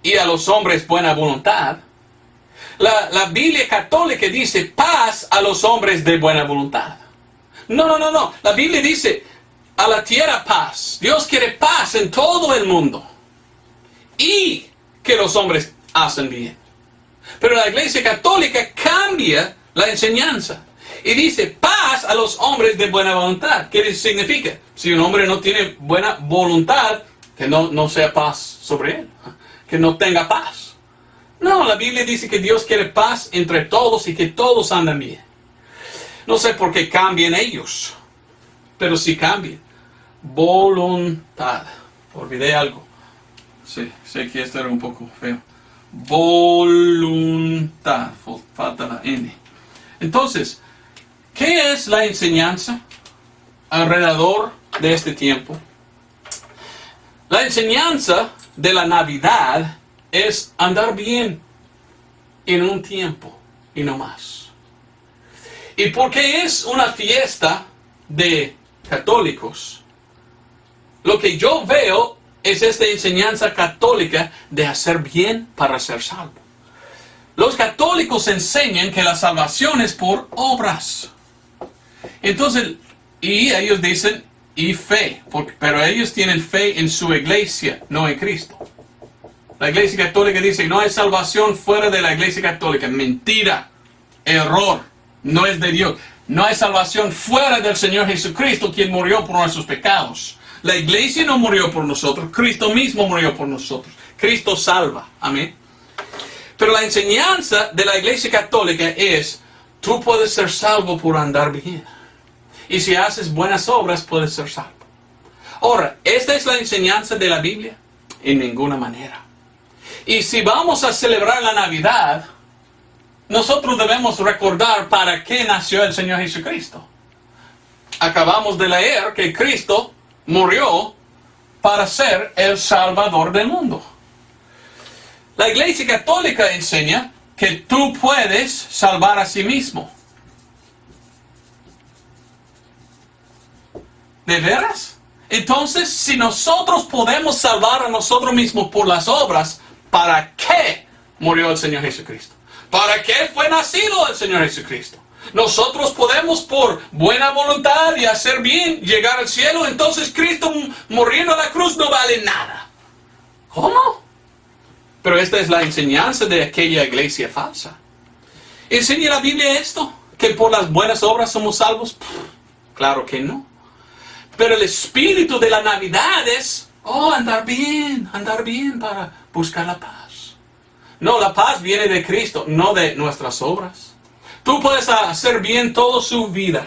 y a los hombres buena voluntad, la Biblia Católica dice paz a los hombres de buena voluntad. No. La Biblia dice a la tierra paz. Dios quiere paz en todo el mundo. Y que los hombres hacen bien. Pero la Iglesia Católica cambia la enseñanza y dice paz a los hombres de buena voluntad. ¿Qué significa? Si un hombre no tiene buena voluntad, que no sea paz sobre él, que no tenga paz. No, la Biblia dice que Dios quiere paz entre todos y que todos andan bien. No sé por qué cambian ellos, pero sí cambian. Voluntad. Olvidé algo. Sí, sé que esto era un poco feo. Voluntad. Falta la N. Entonces, ¿qué es la enseñanza alrededor de este tiempo? La enseñanza de la Navidad es andar bien en un tiempo y no más. Y porque es una fiesta de católicos, lo que yo veo es esta enseñanza católica de hacer bien para ser salvo. Los católicos enseñan que la salvación es por obras. Entonces, y ellos dicen, y fe, pero ellos tienen fe en su iglesia, no en Cristo. La Iglesia Católica dice, no hay salvación fuera de la Iglesia Católica. Mentira, error, no es de Dios. No hay salvación fuera del Señor Jesucristo, quien murió por nuestros pecados. La Iglesia no murió por nosotros, Cristo mismo murió por nosotros. Cristo salva, amén. Pero la enseñanza de la Iglesia Católica es, tú puedes ser salvo por andar bien. Y si haces buenas obras, puedes ser salvo. Ahora, ¿esta es la enseñanza de la Biblia? En ninguna manera. Y si vamos a celebrar la Navidad, nosotros debemos recordar para qué nació el Señor Jesucristo. Acabamos de leer que Cristo murió para ser el Salvador del mundo. La Iglesia Católica enseña que tú puedes salvar a sí mismo. ¿De veras? Entonces, si nosotros podemos salvar a nosotros mismos por las obras, ¿para qué murió el Señor Jesucristo? ¿Para qué fue nacido el Señor Jesucristo? Nosotros podemos por buena voluntad y hacer bien llegar al cielo, entonces Cristo muriendo en la cruz no vale nada. ¿Cómo? Pero esta es la enseñanza de aquella iglesia falsa. ¿Enseña la Biblia esto? ¿Que por las buenas obras somos salvos? Claro que no. Pero el espíritu de la Navidad es, andar bien para buscar la paz. No, la paz viene de Cristo, no de nuestras obras. Tú puedes hacer bien toda su vida,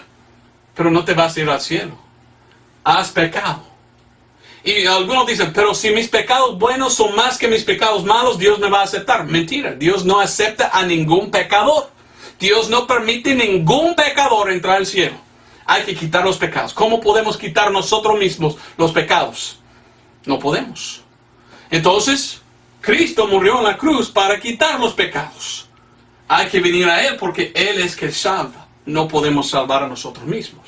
pero no te vas a ir al cielo. has pecado. Y algunos dicen, pero si mis pecados buenos son más que mis pecados malos, Dios me va a aceptar. Mentira, Dios no acepta a ningún pecador. Dios no permite ningún pecador entrar al cielo. Hay que quitar los pecados. ¿Cómo podemos quitar nosotros mismos los pecados? No podemos. Entonces, Cristo murió en la cruz para quitar los pecados. Hay que venir a Él porque Él es que salva. No podemos salvar a nosotros mismos.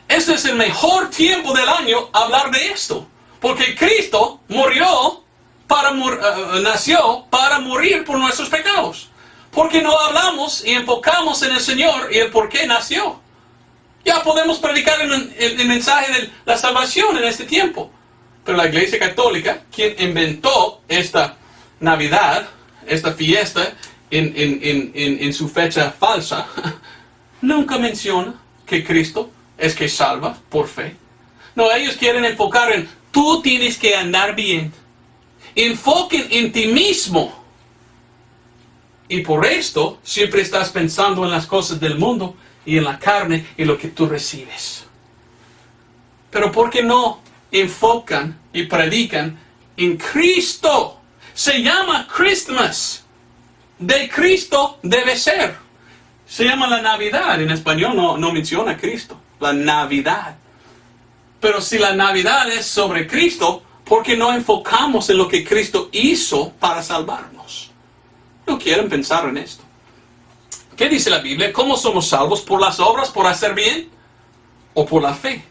Este es el mejor tiempo del año hablar de esto. Porque Cristo nació para morir por nuestros pecados. Porque no hablamos y enfocamos en el Señor y el por qué nació. Ya podemos predicar el mensaje de la salvación en este tiempo. Pero la Iglesia Católica, quien inventó esta Navidad, esta fiesta en su fecha falsa, nunca menciona que Cristo es que salva por fe. No, ellos quieren enfocar en tú tienes que andar bien. Enfoquen en ti mismo. Y por esto siempre estás pensando en las cosas del mundo y en la carne y lo que tú recibes. Pero ¿por qué no enfocan y predican en Cristo? Se llama Christmas. De Cristo debe ser. Se llama la Navidad. En español no menciona Cristo. La Navidad. Pero si la Navidad es sobre Cristo, ¿por qué no enfocamos en lo que Cristo hizo para salvarnos? No quieren pensar en esto. ¿Qué dice la Biblia? ¿Cómo somos salvos? ¿Por las obras, por hacer bien? ¿O por la fe?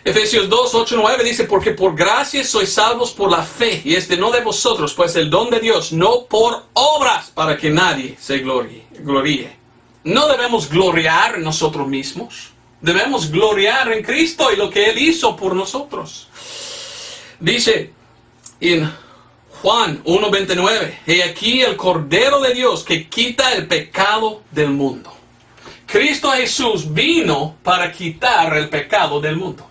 Efesios 2, 8, 9 dice, porque por gracia sois salvos por la fe, y no de vosotros, pues el don de Dios, no por obras, para que nadie se gloríe. No debemos gloriar en nosotros mismos. Debemos gloriar en Cristo y lo que Él hizo por nosotros. Dice en Juan 1:29, he aquí el Cordero de Dios que quita el pecado del mundo. Cristo Jesús vino para quitar el pecado del mundo.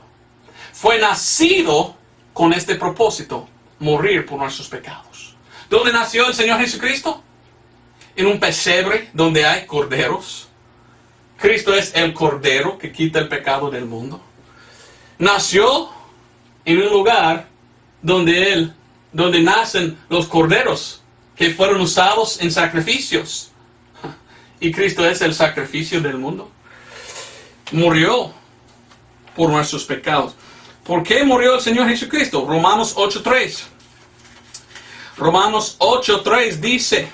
Fue nacido con este propósito, morir por nuestros pecados. ¿Dónde nació el Señor Jesucristo? En un pesebre donde hay corderos. Cristo es el Cordero que quita el pecado del mundo. Nació en un lugar donde nacen los corderos que fueron usados en sacrificios. Y Cristo es el sacrificio del mundo. Murió por nuestros pecados. ¿Por qué murió el Señor Jesucristo? Romanos 8:3. Romanos 8:3 dice,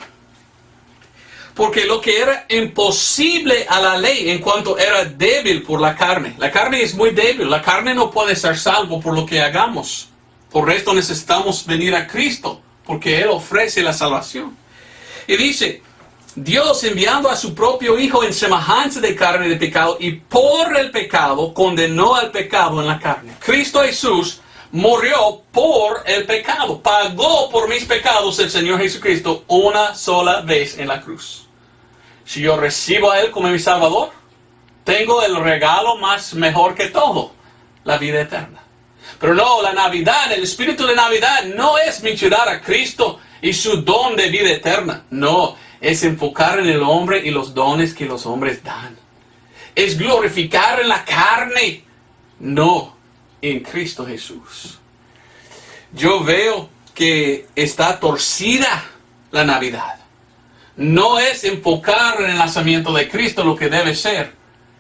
porque lo que era imposible a la ley en cuanto era débil por la carne. La carne es muy débil. La carne no puede ser salvo por lo que hagamos. Por esto necesitamos venir a Cristo, porque Él ofrece la salvación. Y dice, Dios enviando a su propio Hijo en semejanza de carne de pecado, y por el pecado condenó al pecado en la carne. Cristo Jesús murió por el pecado. Pagó por mis pecados el Señor Jesucristo una sola vez en la cruz. Si yo recibo a Él como mi Salvador, tengo el regalo más mejor que todo, la vida eterna. Pero no, la Navidad, el espíritu de Navidad no es mencionar a Cristo y su don de vida eterna. No, es enfocar en el hombre y los dones que los hombres dan. Es glorificar en la carne, no en Cristo Jesús. Yo veo que está torcida la Navidad. No es enfocar en el nacimiento de Cristo lo que debe ser.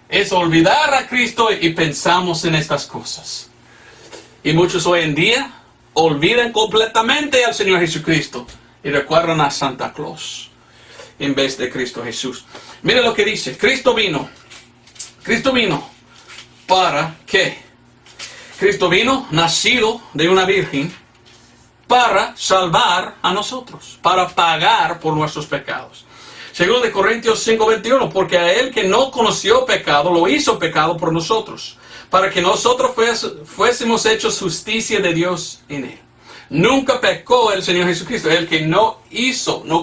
Es olvidar a Cristo y pensamos en estas cosas. Y muchos hoy en día olvidan completamente al Señor Jesucristo y recuerdan a Santa Claus en vez de Cristo Jesús. Mire lo que dice. Cristo vino. Cristo vino para ¿qué? Cristo vino nacido de una virgen para salvar a nosotros, para pagar por nuestros pecados. Segundo de Corintios 5:21, porque a Él que no conoció pecado, lo hizo pecado por nosotros, para que nosotros fuésemos hechos justicia de Dios en Él. Nunca pecó el Señor Jesucristo, el que no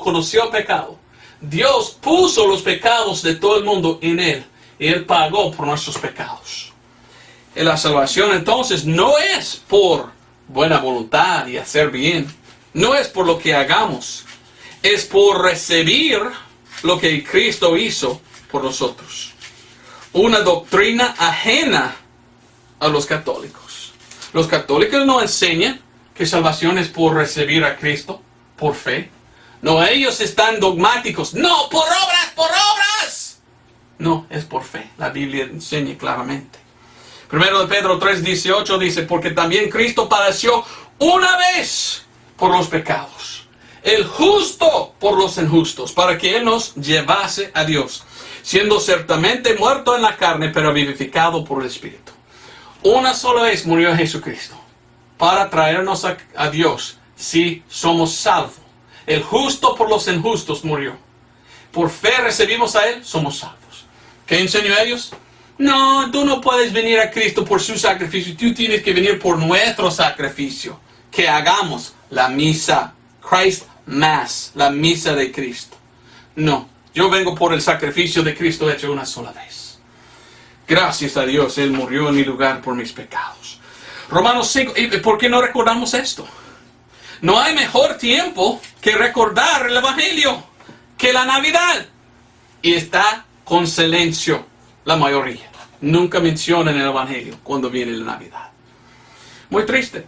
conoció pecado. Dios puso los pecados de todo el mundo en Él, y Él pagó por nuestros pecados. Y la salvación entonces no es por buena voluntad y hacer bien, no es por lo que hagamos, es por recibir lo que Cristo hizo por nosotros. Una doctrina ajena a los católicos. Los católicos no enseñan que salvación es por recibir a Cristo, por fe. No, ellos están dogmáticos. No, por obras, por obras. No, es por fe. La Biblia enseña claramente. Primero de Pedro 3:18 dice, porque también Cristo padeció una vez por los pecados, el justo por los injustos, para que Él nos llevase a Dios, siendo ciertamente muerto en la carne, pero vivificado por el Espíritu. Una sola vez murió Jesucristo, para traernos a Dios, si somos salvos. El justo por los injustos murió. Por fe recibimos a Él, somos salvos. ¿Qué enseñó a ellos? No, tú no puedes venir a Cristo por su sacrificio. Tú tienes que venir por nuestro sacrificio. Que hagamos la misa. Christ Mass, la misa de Cristo. No, yo vengo por el sacrificio de Cristo hecho una sola vez. Gracias a Dios, Él murió en mi lugar por mis pecados. Romanos 5, ¿y por qué no recordamos esto? No hay mejor tiempo que recordar el Evangelio que la Navidad. Y está con silencio la mayoría. Nunca mencionan el Evangelio cuando viene la Navidad. Muy triste.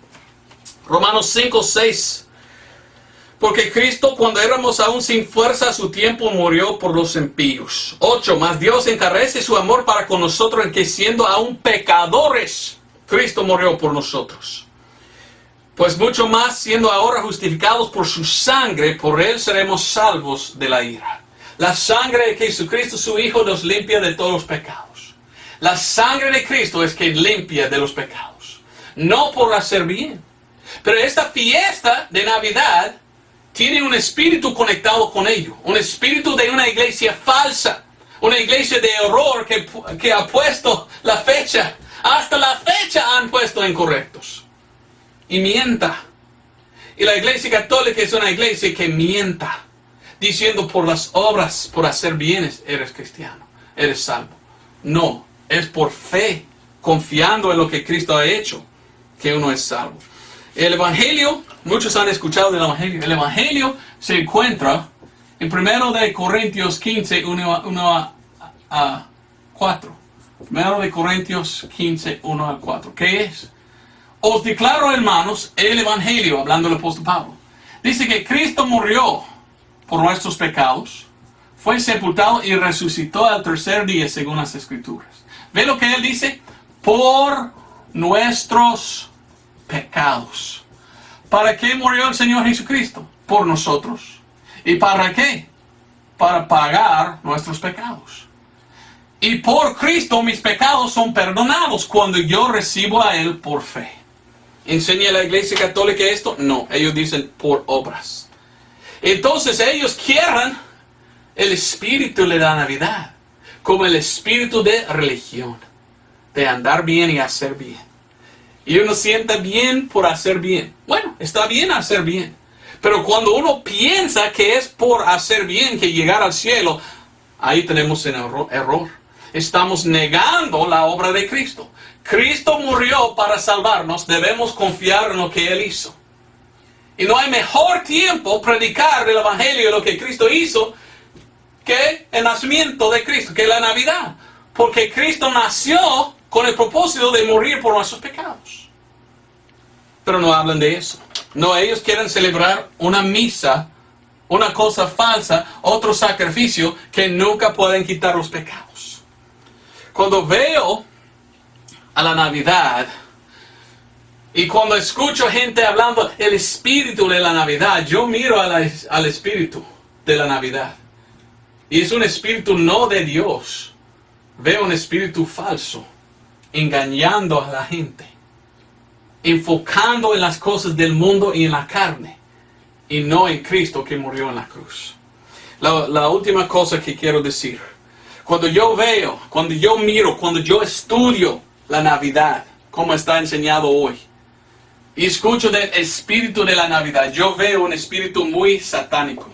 Romanos 5, 6. Porque Cristo, cuando éramos aún sin fuerza, a su tiempo murió por los impíos. 8. Mas Dios encarece su amor para con nosotros en que siendo aún pecadores, Cristo murió por nosotros. Pues mucho más, siendo ahora justificados por su sangre, por Él seremos salvos de la ira. La sangre de Jesucristo, su Hijo, nos limpia de todos los pecados. La sangre de Cristo es que limpia de los pecados. No por hacer bien. Pero esta fiesta de Navidad tiene un espíritu conectado con ello. Un espíritu de una iglesia falsa. Una iglesia de error que ha puesto la fecha. Hasta la fecha han puesto incorrectos. Y mienta. Y la iglesia católica es una iglesia que mienta. Diciendo por las obras, por hacer bienes, eres cristiano. Eres salvo. No. Es por fe. Confiando en lo que Cristo ha hecho. Que uno es salvo. El Evangelio, muchos han escuchado del Evangelio. El Evangelio se encuentra en 1 Corintios 15, 1 a 4. 1 Corintios 15, 1 a 4. ¿Qué es? Os declaro, hermanos, el Evangelio, hablando el apóstol Pablo. Dice que Cristo murió por nuestros pecados, fue sepultado y resucitó al tercer día, según las Escrituras. ¿Ve lo que él dice? Por nuestros pecados. ¿Para qué murió el Señor Jesucristo? Por nosotros. ¿Y para qué? Para pagar nuestros pecados. Y por Cristo mis pecados son perdonados cuando yo recibo a Él por fe. ¿Enseña la Iglesia Católica esto? No, ellos dicen por obras. Entonces ellos quieren el espíritu de la Navidad como el espíritu de religión, de andar bien y hacer bien. Y uno sienta bien por hacer bien. Bueno, está bien hacer bien. Pero cuando uno piensa que es por hacer bien que llegar al cielo, ahí tenemos un error. Estamos negando la obra de Cristo. Cristo murió para salvarnos. Debemos confiar en lo que Él hizo. Y no hay mejor tiempo predicar el Evangelio de lo que Cristo hizo que el nacimiento de Cristo, que la Navidad. Porque Cristo nació con el propósito de morir por nuestros pecados. Pero no hablan de eso. No, ellos quieren celebrar una misa, una cosa falsa, otro sacrificio que nunca pueden quitar los pecados. Cuando veo a la Navidad y cuando escucho gente hablando del espíritu de la Navidad, yo miro al espíritu de la Navidad. Y es un espíritu no de Dios. Veo un espíritu falso, engañando a la gente, enfocando en las cosas del mundo y en la carne, y no en Cristo que murió en la cruz. La última cosa que quiero decir, cuando yo veo, cuando yo miro, cuando yo estudio la Navidad, como está enseñado hoy, y escucho del espíritu de la Navidad, yo veo un espíritu muy satánico.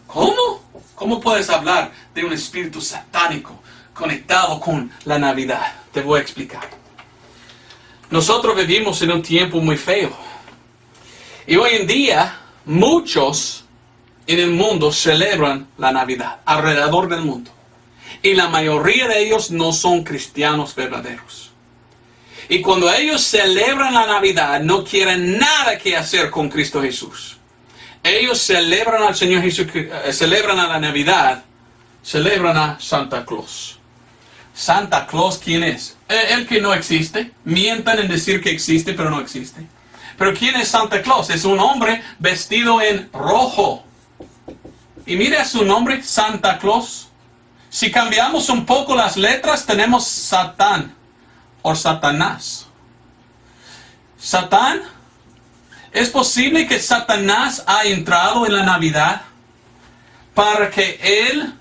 ¿Cómo? ¿Cómo puedes hablar de un espíritu satánico conectado con la Navidad? Te voy a explicar. Nosotros vivimos en un tiempo muy feo. Y hoy en día, muchos en el mundo celebran la Navidad, alrededor del mundo. Y la mayoría de ellos no son cristianos verdaderos. Y cuando ellos celebran la Navidad, no quieren nada que hacer con Cristo Jesús. Ellos celebran al Señor Jesucristo, celebran a la Navidad, celebran a Santa Claus. Santa Claus, ¿quién es? El que no existe. Mientan en decir que existe, pero no existe. Pero ¿quién es Santa Claus? Es un hombre vestido en rojo. Y mire su nombre, Santa Claus. Si cambiamos un poco las letras, tenemos Satán o Satanás. Satán, ¿es posible que Satanás ha entrado en la Navidad para que él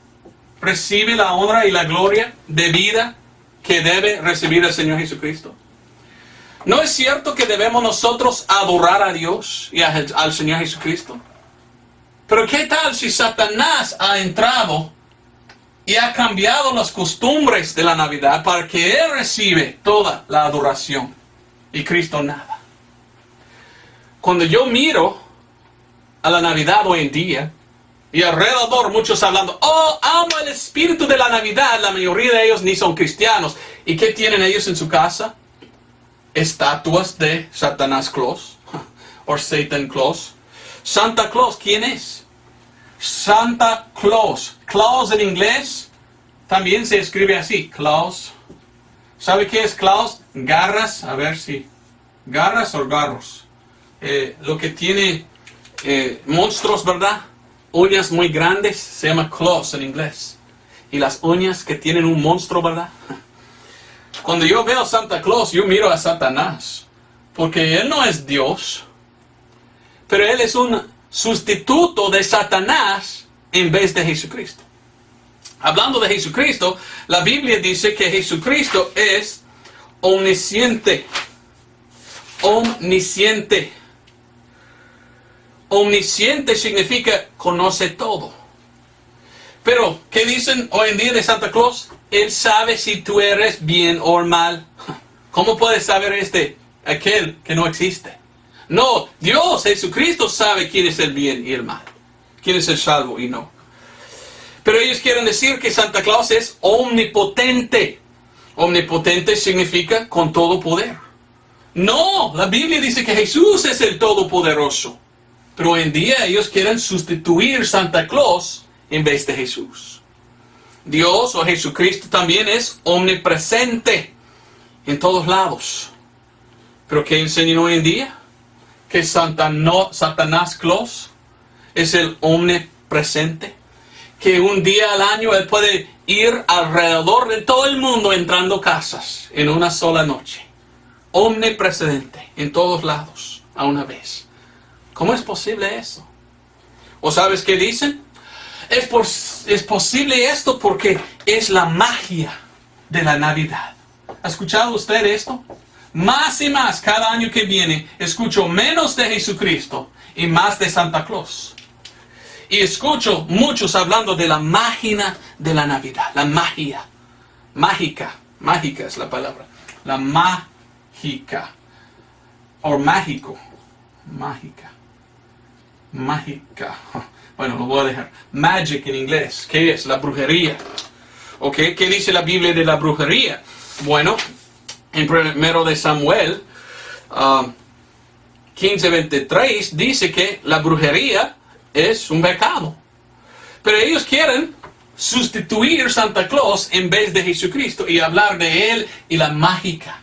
recibe la honra y la gloria debida que debe recibir el Señor Jesucristo? ¿No es cierto que debemos nosotros adorar a Dios y al Señor Jesucristo? Pero ¿qué tal si Satanás ha entrado y ha cambiado las costumbres de la Navidad para que él reciba toda la adoración y Cristo nada? Cuando yo miro a la Navidad hoy en día, y alrededor muchos hablando, oh, amo el espíritu de la Navidad, la mayoría de ellos ni son cristianos. ¿Y qué tienen ellos en su casa? Estatuas de Satanás Claus, o Satan Claus. Santa Claus, ¿quién es? Santa Claus. Claus en inglés también se escribe así, Claus. ¿Sabe qué es Claus? Garras, a ver si, garras o garros. Lo que tiene monstruos, ¿verdad? Uñas muy grandes, se llama claws en inglés. Y las uñas que tienen un monstruo, ¿verdad? Cuando yo veo a Santa Claus, yo miro a Satanás. Porque él no es Dios. Pero él es un sustituto de Satanás en vez de Jesucristo. Hablando de Jesucristo, la Biblia dice que Jesucristo es omnisciente. Omnisciente. Omnisciente significa conoce todo. Pero, ¿qué dicen hoy en día de Santa Claus? Él sabe si tú eres bien o mal. ¿Cómo puede saber aquel que no existe? No, Dios, Jesucristo sabe quién es el bien y el mal. Quién es el salvo y no. Pero ellos quieren decir que Santa Claus es omnipotente. Omnipotente significa con todo poder. No, la Biblia dice que Jesús es el todopoderoso. Pero hoy en día ellos quieren sustituir Santa Claus en vez de Jesús. Dios o Jesucristo también es omnipresente en todos lados. ¿Pero qué enseñan hoy en día? Que Satanás Claus es el omnipresente. Que un día al año él puede ir alrededor de todo el mundo entrando casas en una sola noche. Omnipresente en todos lados a una vez. ¿Cómo es posible eso? ¿O sabes qué dicen? Es posible esto porque es la magia de la Navidad. ¿Ha escuchado usted esto? Más y más cada año que viene escucho menos de Jesucristo y más de Santa Claus. Y escucho muchos hablando de la magia de la Navidad. La magia. Mágica. Mágica es la palabra. La mágica. O mágico. Mágica. Mágica. Bueno, lo voy a dejar. Magic en inglés. ¿Qué es? La brujería. ¿Ok? ¿Qué dice la Biblia de la brujería? Bueno, en 1 de Samuel 15:23 dice que la brujería es un pecado. Pero ellos quieren sustituir Santa Claus en vez de Jesucristo y hablar de él y la mágica.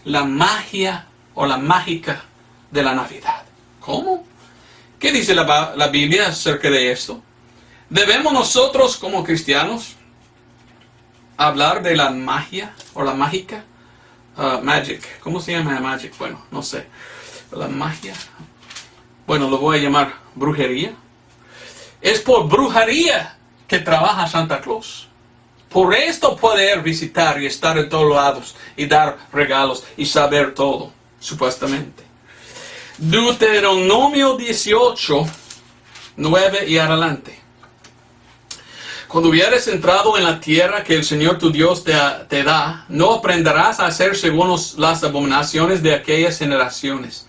La magia o la mágica de la Navidad. ¿Cómo? ¿Qué dice la Biblia acerca de esto? ¿Debemos nosotros como cristianos hablar de la magia o la mágica? Magic. ¿Cómo se llama magic? Bueno, no sé. La magia. Bueno, lo voy a llamar brujería. Es por brujería que trabaja Santa Claus. Por esto puede él visitar y estar en todos lados y dar regalos y saber todo, supuestamente. Deuteronomio 18, 9 y adelante. Cuando hubieres entrado en la tierra que el Señor tu Dios te da, no aprenderás a hacer según las abominaciones de aquellas generaciones.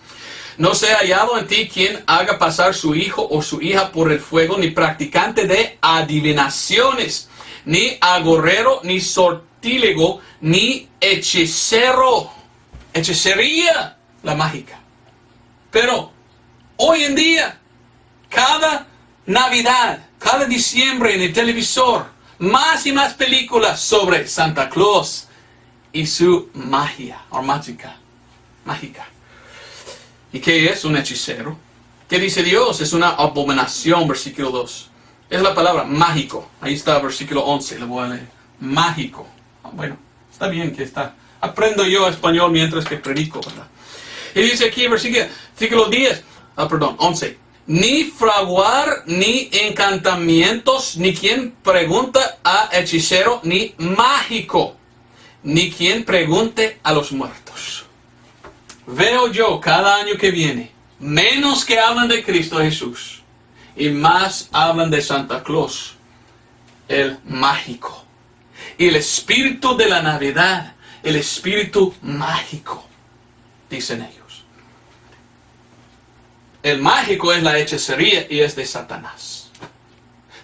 No sea hallado en ti quien haga pasar su hijo o su hija por el fuego, ni practicante de adivinaciones, ni agorrero, ni sortílego, ni hechicero. hechicería, la mágica. Pero hoy en día, cada Navidad, cada diciembre en el televisor, más y más películas sobre Santa Claus y su magia o mágica. ¿Y qué es un hechicero? ¿Qué dice Dios? Es una abominación, versículo 2. Es la palabra mágico. Ahí está, versículo 11. Lo voy a leer. Mágico. Bueno, está bien que está. Aprendo yo español mientras que predico, ¿verdad? Y dice aquí, versículo 11. Ni fraguar, ni encantamientos, ni quien pregunta a hechicero, ni mágico, ni quien pregunte a los muertos. Veo yo cada año que viene, menos que hablan de Cristo Jesús, y más hablan de Santa Claus, el mágico. Y el espíritu de la Navidad, el espíritu mágico, dicen ellos. El mágico es la hechicería y es de Satanás.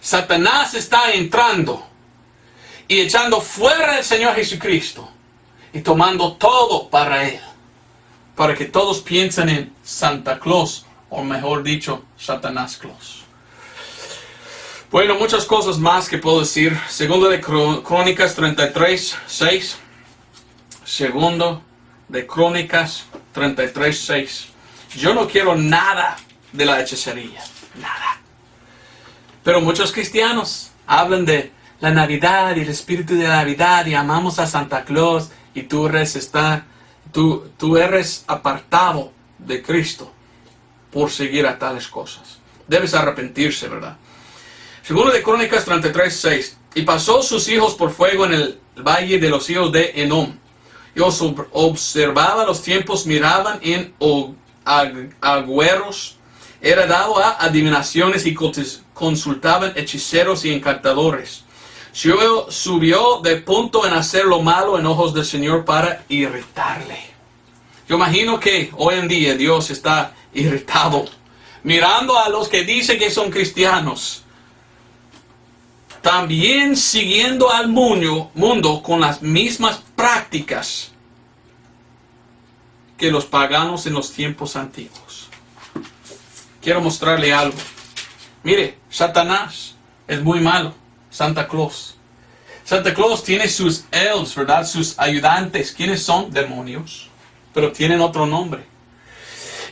Satanás está entrando y echando fuera al Señor Jesucristo y tomando todo para Él. Para que todos piensen en Santa Claus, o mejor dicho, Satanás Claus. Bueno, muchas cosas más que puedo decir. Segundo de Crónicas 33:6. Segundo de Crónicas 33:6. Yo no quiero nada de la hechicería. Nada. Pero muchos cristianos hablan de la Navidad y el espíritu de la Navidad y amamos a Santa Claus y tú eres apartado de Cristo por seguir a tales cosas. Debes arrepentirse, ¿verdad? Segundo de Crónicas 33:6. Y pasó sus hijos por fuego en el valle de los hijos de Enom. Y observaba los tiempos, miraban en agüeros. Era dado a adivinaciones y consultaban hechiceros y encantadores. Subió de punto en hacer lo malo en ojos del Señor para irritarle. Yo imagino que hoy en día Dios está irritado, mirando a los que dicen que son cristianos, también siguiendo al mundo con las mismas prácticas que los paganos en los tiempos antiguos. Quiero mostrarle algo. Mire, Satanás es muy malo. Santa Claus. Santa Claus tiene sus elves, ¿verdad? Sus ayudantes. ¿Quiénes son? Demonios. Pero tienen otro nombre.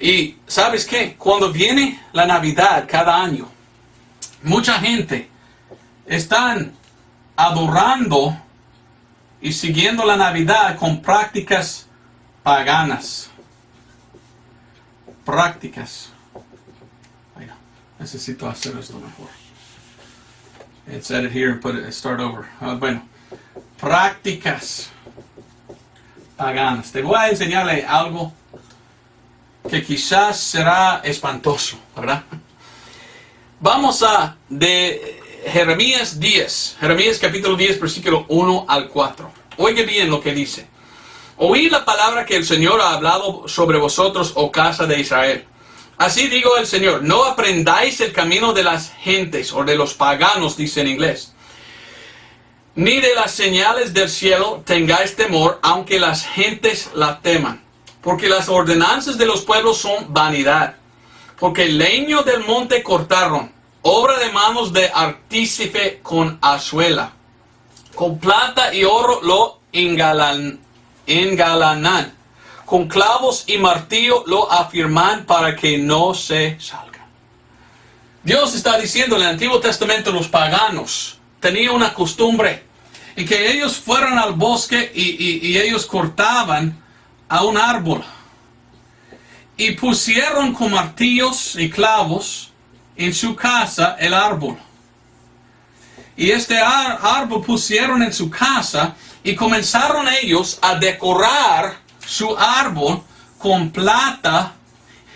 Y ¿sabes qué? Cuando viene la Navidad cada año, mucha gente están adorando y siguiendo la Navidad con prácticas paganas. Prácticas. Mira, necesito hacer esto mejor. Let's edit here and put it, start over. Bueno, prácticas paganas. Te voy a enseñarle algo que quizás será espantoso, ¿verdad? Vamos a de Jeremías 10. Jeremías capítulo 10, versículo 1 al 4. Oiga bien lo que dice. Oí la palabra que el Señor ha hablado sobre vosotros, oh casa de Israel. Así digo el Señor, no aprendáis el camino de las gentes, o de los paganos, dice en inglés. Ni de las señales del cielo tengáis temor, aunque las gentes la teman. Porque las ordenanzas de los pueblos son vanidad. Porque el leño del monte cortaron, obra de manos de artífice con azuela. Con plata y oro lo engalanan. Con clavos y martillo lo afirman para que no se salga. Dios está diciendo en el Antiguo Testamento, los paganos tenían una costumbre y que ellos fueran al bosque y ellos cortaban a un árbol y pusieron con martillos y clavos en su casa el árbol. Y este árbol pusieron en su casa y comenzaron ellos a decorar su árbol con plata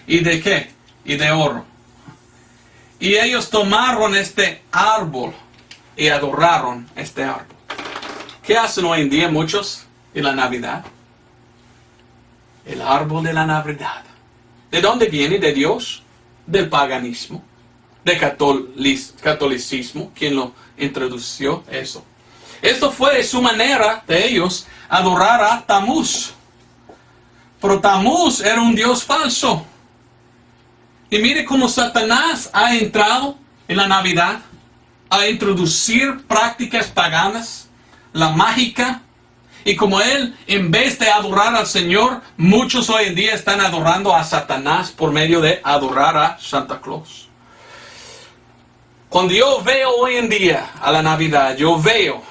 y de qué? Y de oro. Y ellos tomaron este árbol y adoraron este árbol. ¿Qué hacen hoy en día muchos en la Navidad? El árbol de la Navidad. ¿De dónde viene? ¿De Dios? Del paganismo. De catolicismo. ¿Quién lo introdució eso? Esto fue su manera de ellos adorar a Tamuz. Pero Tammuz era un dios falso. Y mire cómo Satanás ha entrado en la Navidad a introducir prácticas paganas, la mágica. Y como él, en vez de adorar al Señor, muchos hoy en día están adorando a Satanás por medio de adorar a Santa Claus. Cuando yo veo hoy en día a la Navidad, yo veo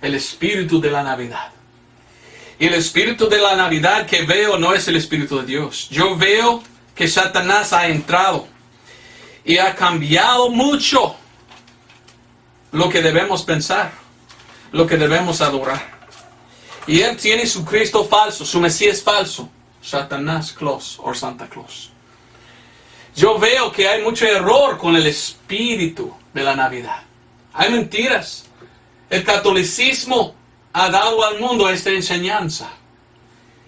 el espíritu de la Navidad. Y el espíritu de la Navidad que veo no es el espíritu de Dios. Yo veo que Satanás ha entrado y ha cambiado mucho lo que debemos pensar, lo que debemos adorar. Y él tiene su Cristo falso, su Mesías falso, Satanás Claus o Santa Claus. Yo veo que hay mucho error con el espíritu de la Navidad. Hay mentiras. El catolicismo ha dado al mundo esta enseñanza.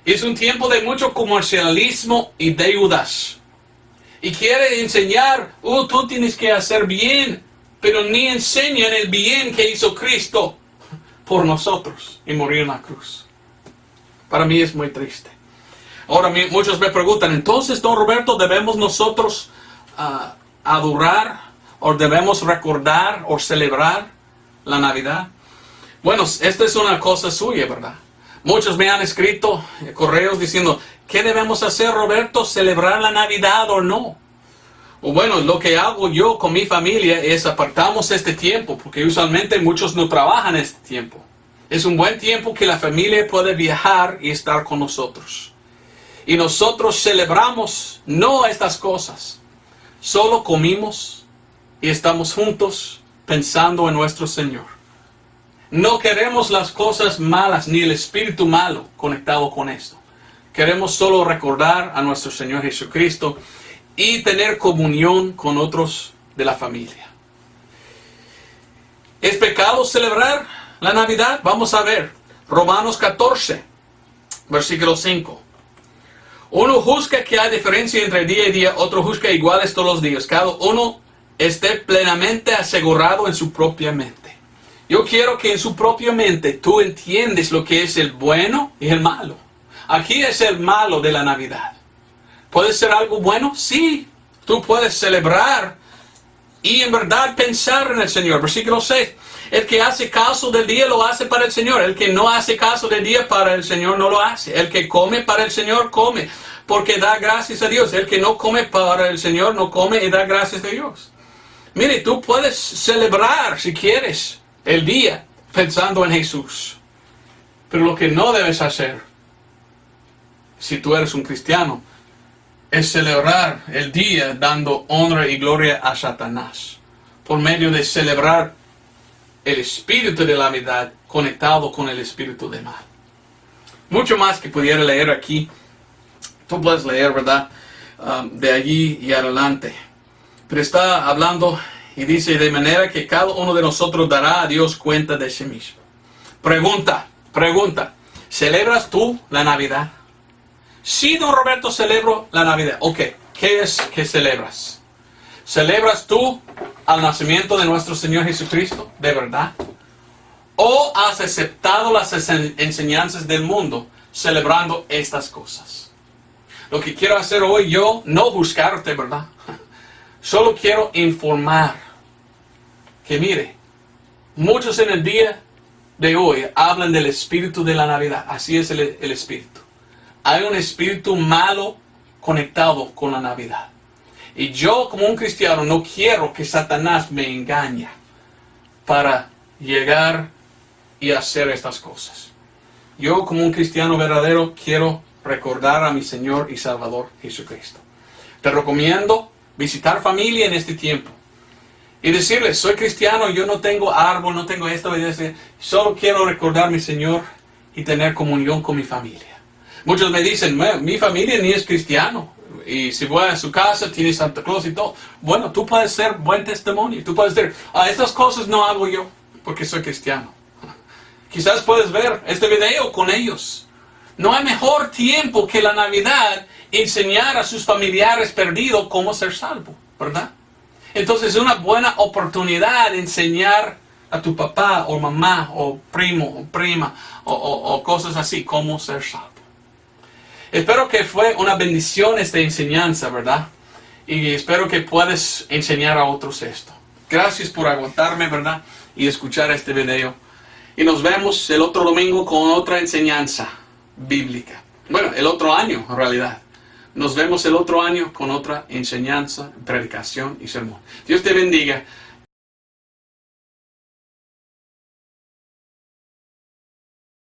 Es un tiempo de mucho comercialismo y deudas. Y quiere enseñar, tú tienes que hacer bien, pero ni enseñan el bien que hizo Cristo por nosotros y morir en la cruz. Para mí es muy triste. Ahora muchos me preguntan, entonces, don Roberto, ¿debemos nosotros adorar o debemos recordar o celebrar la Navidad? Bueno, esta es una cosa suya, ¿verdad? Muchos me han escrito correos diciendo, ¿qué debemos hacer, Roberto? ¿Celebrar la Navidad o no? O bueno, lo que hago yo con mi familia es apartamos este tiempo, porque usualmente muchos no trabajan este tiempo. Es un buen tiempo que la familia puede viajar y estar con nosotros. Y nosotros celebramos no estas cosas, solo comimos y estamos juntos pensando en nuestro Señor. No queremos las cosas malas ni el espíritu malo conectado con esto. Queremos solo recordar a nuestro Señor Jesucristo y tener comunión con otros de la familia. ¿Es pecado celebrar la Navidad? Vamos a ver. Romanos 14, versículo 5. Uno juzga que hay diferencia entre día y día, otro juzga iguales todos los días. Cada uno esté plenamente asegurado en su propia mente. Yo quiero que en su propia mente tú entiendes lo que es el bueno y el malo. Aquí es el malo de la Navidad. ¿Puede ser algo bueno? Sí. Tú puedes celebrar y en verdad pensar en el Señor. Versículo 6. El que hace caso del día lo hace para el Señor. El que no hace caso del día para el Señor no lo hace. El que come para el Señor come, porque da gracias a Dios. El que no come para el Señor no come y da gracias a Dios. Mire, tú puedes celebrar si quieres el día pensando en Jesús. Pero lo que no debes hacer, si tú eres un cristiano, es celebrar el día dando honra y gloria a Satanás. Por medio de celebrar el espíritu de la Navidad conectado con el espíritu de mal. Mucho más que pudiera leer aquí. Tú puedes leer, ¿verdad? De allí y adelante. Pero está hablando y dice, de manera que cada uno de nosotros dará a Dios cuenta de sí mismo. Pregunta. ¿Celebras tú la Navidad? Sí, don Roberto, celebro la Navidad. Ok, ¿qué es que celebras? ¿Celebras tú al nacimiento de nuestro Señor Jesucristo, de verdad? ¿O has aceptado las enseñanzas del mundo celebrando estas cosas? Lo que quiero hacer hoy yo, no buscarte, ¿verdad? Solo quiero informar que mire, muchos en el día de hoy hablan del espíritu de la Navidad. Así es el espíritu. Hay un espíritu malo conectado con la Navidad. Y yo como un cristiano no quiero que Satanás me engañe para llegar y hacer estas cosas. Yo como un cristiano verdadero quiero recordar a mi Señor y Salvador Jesucristo. Te recomiendo visitar familia en este tiempo y decirles, soy cristiano, yo no tengo árbol, no tengo esto, solo quiero recordar a mi Señor y tener comunión con mi familia. Muchos me dicen, mi familia ni es cristiano. Y si voy a su casa, tiene Santa Claus y todo. Bueno, tú puedes ser buen testimonio. Tú puedes decir, estas cosas no hago yo porque soy cristiano. Quizás puedes ver este video con ellos. No hay mejor tiempo que la Navidad enseñar a sus familiares perdidos cómo ser salvo, ¿verdad? Entonces es una buena oportunidad enseñar a tu papá o mamá o primo o prima o cosas así cómo ser salvo. Espero que fue una bendición esta enseñanza, ¿verdad? Y espero que puedas enseñar a otros esto. Gracias por aguantarme, ¿verdad? Y escuchar este video. Y nos vemos el otro domingo con otra enseñanza bíblica. Bueno, el otro año, en realidad. Nos vemos el otro año con otra enseñanza, predicación y sermón. Dios te bendiga.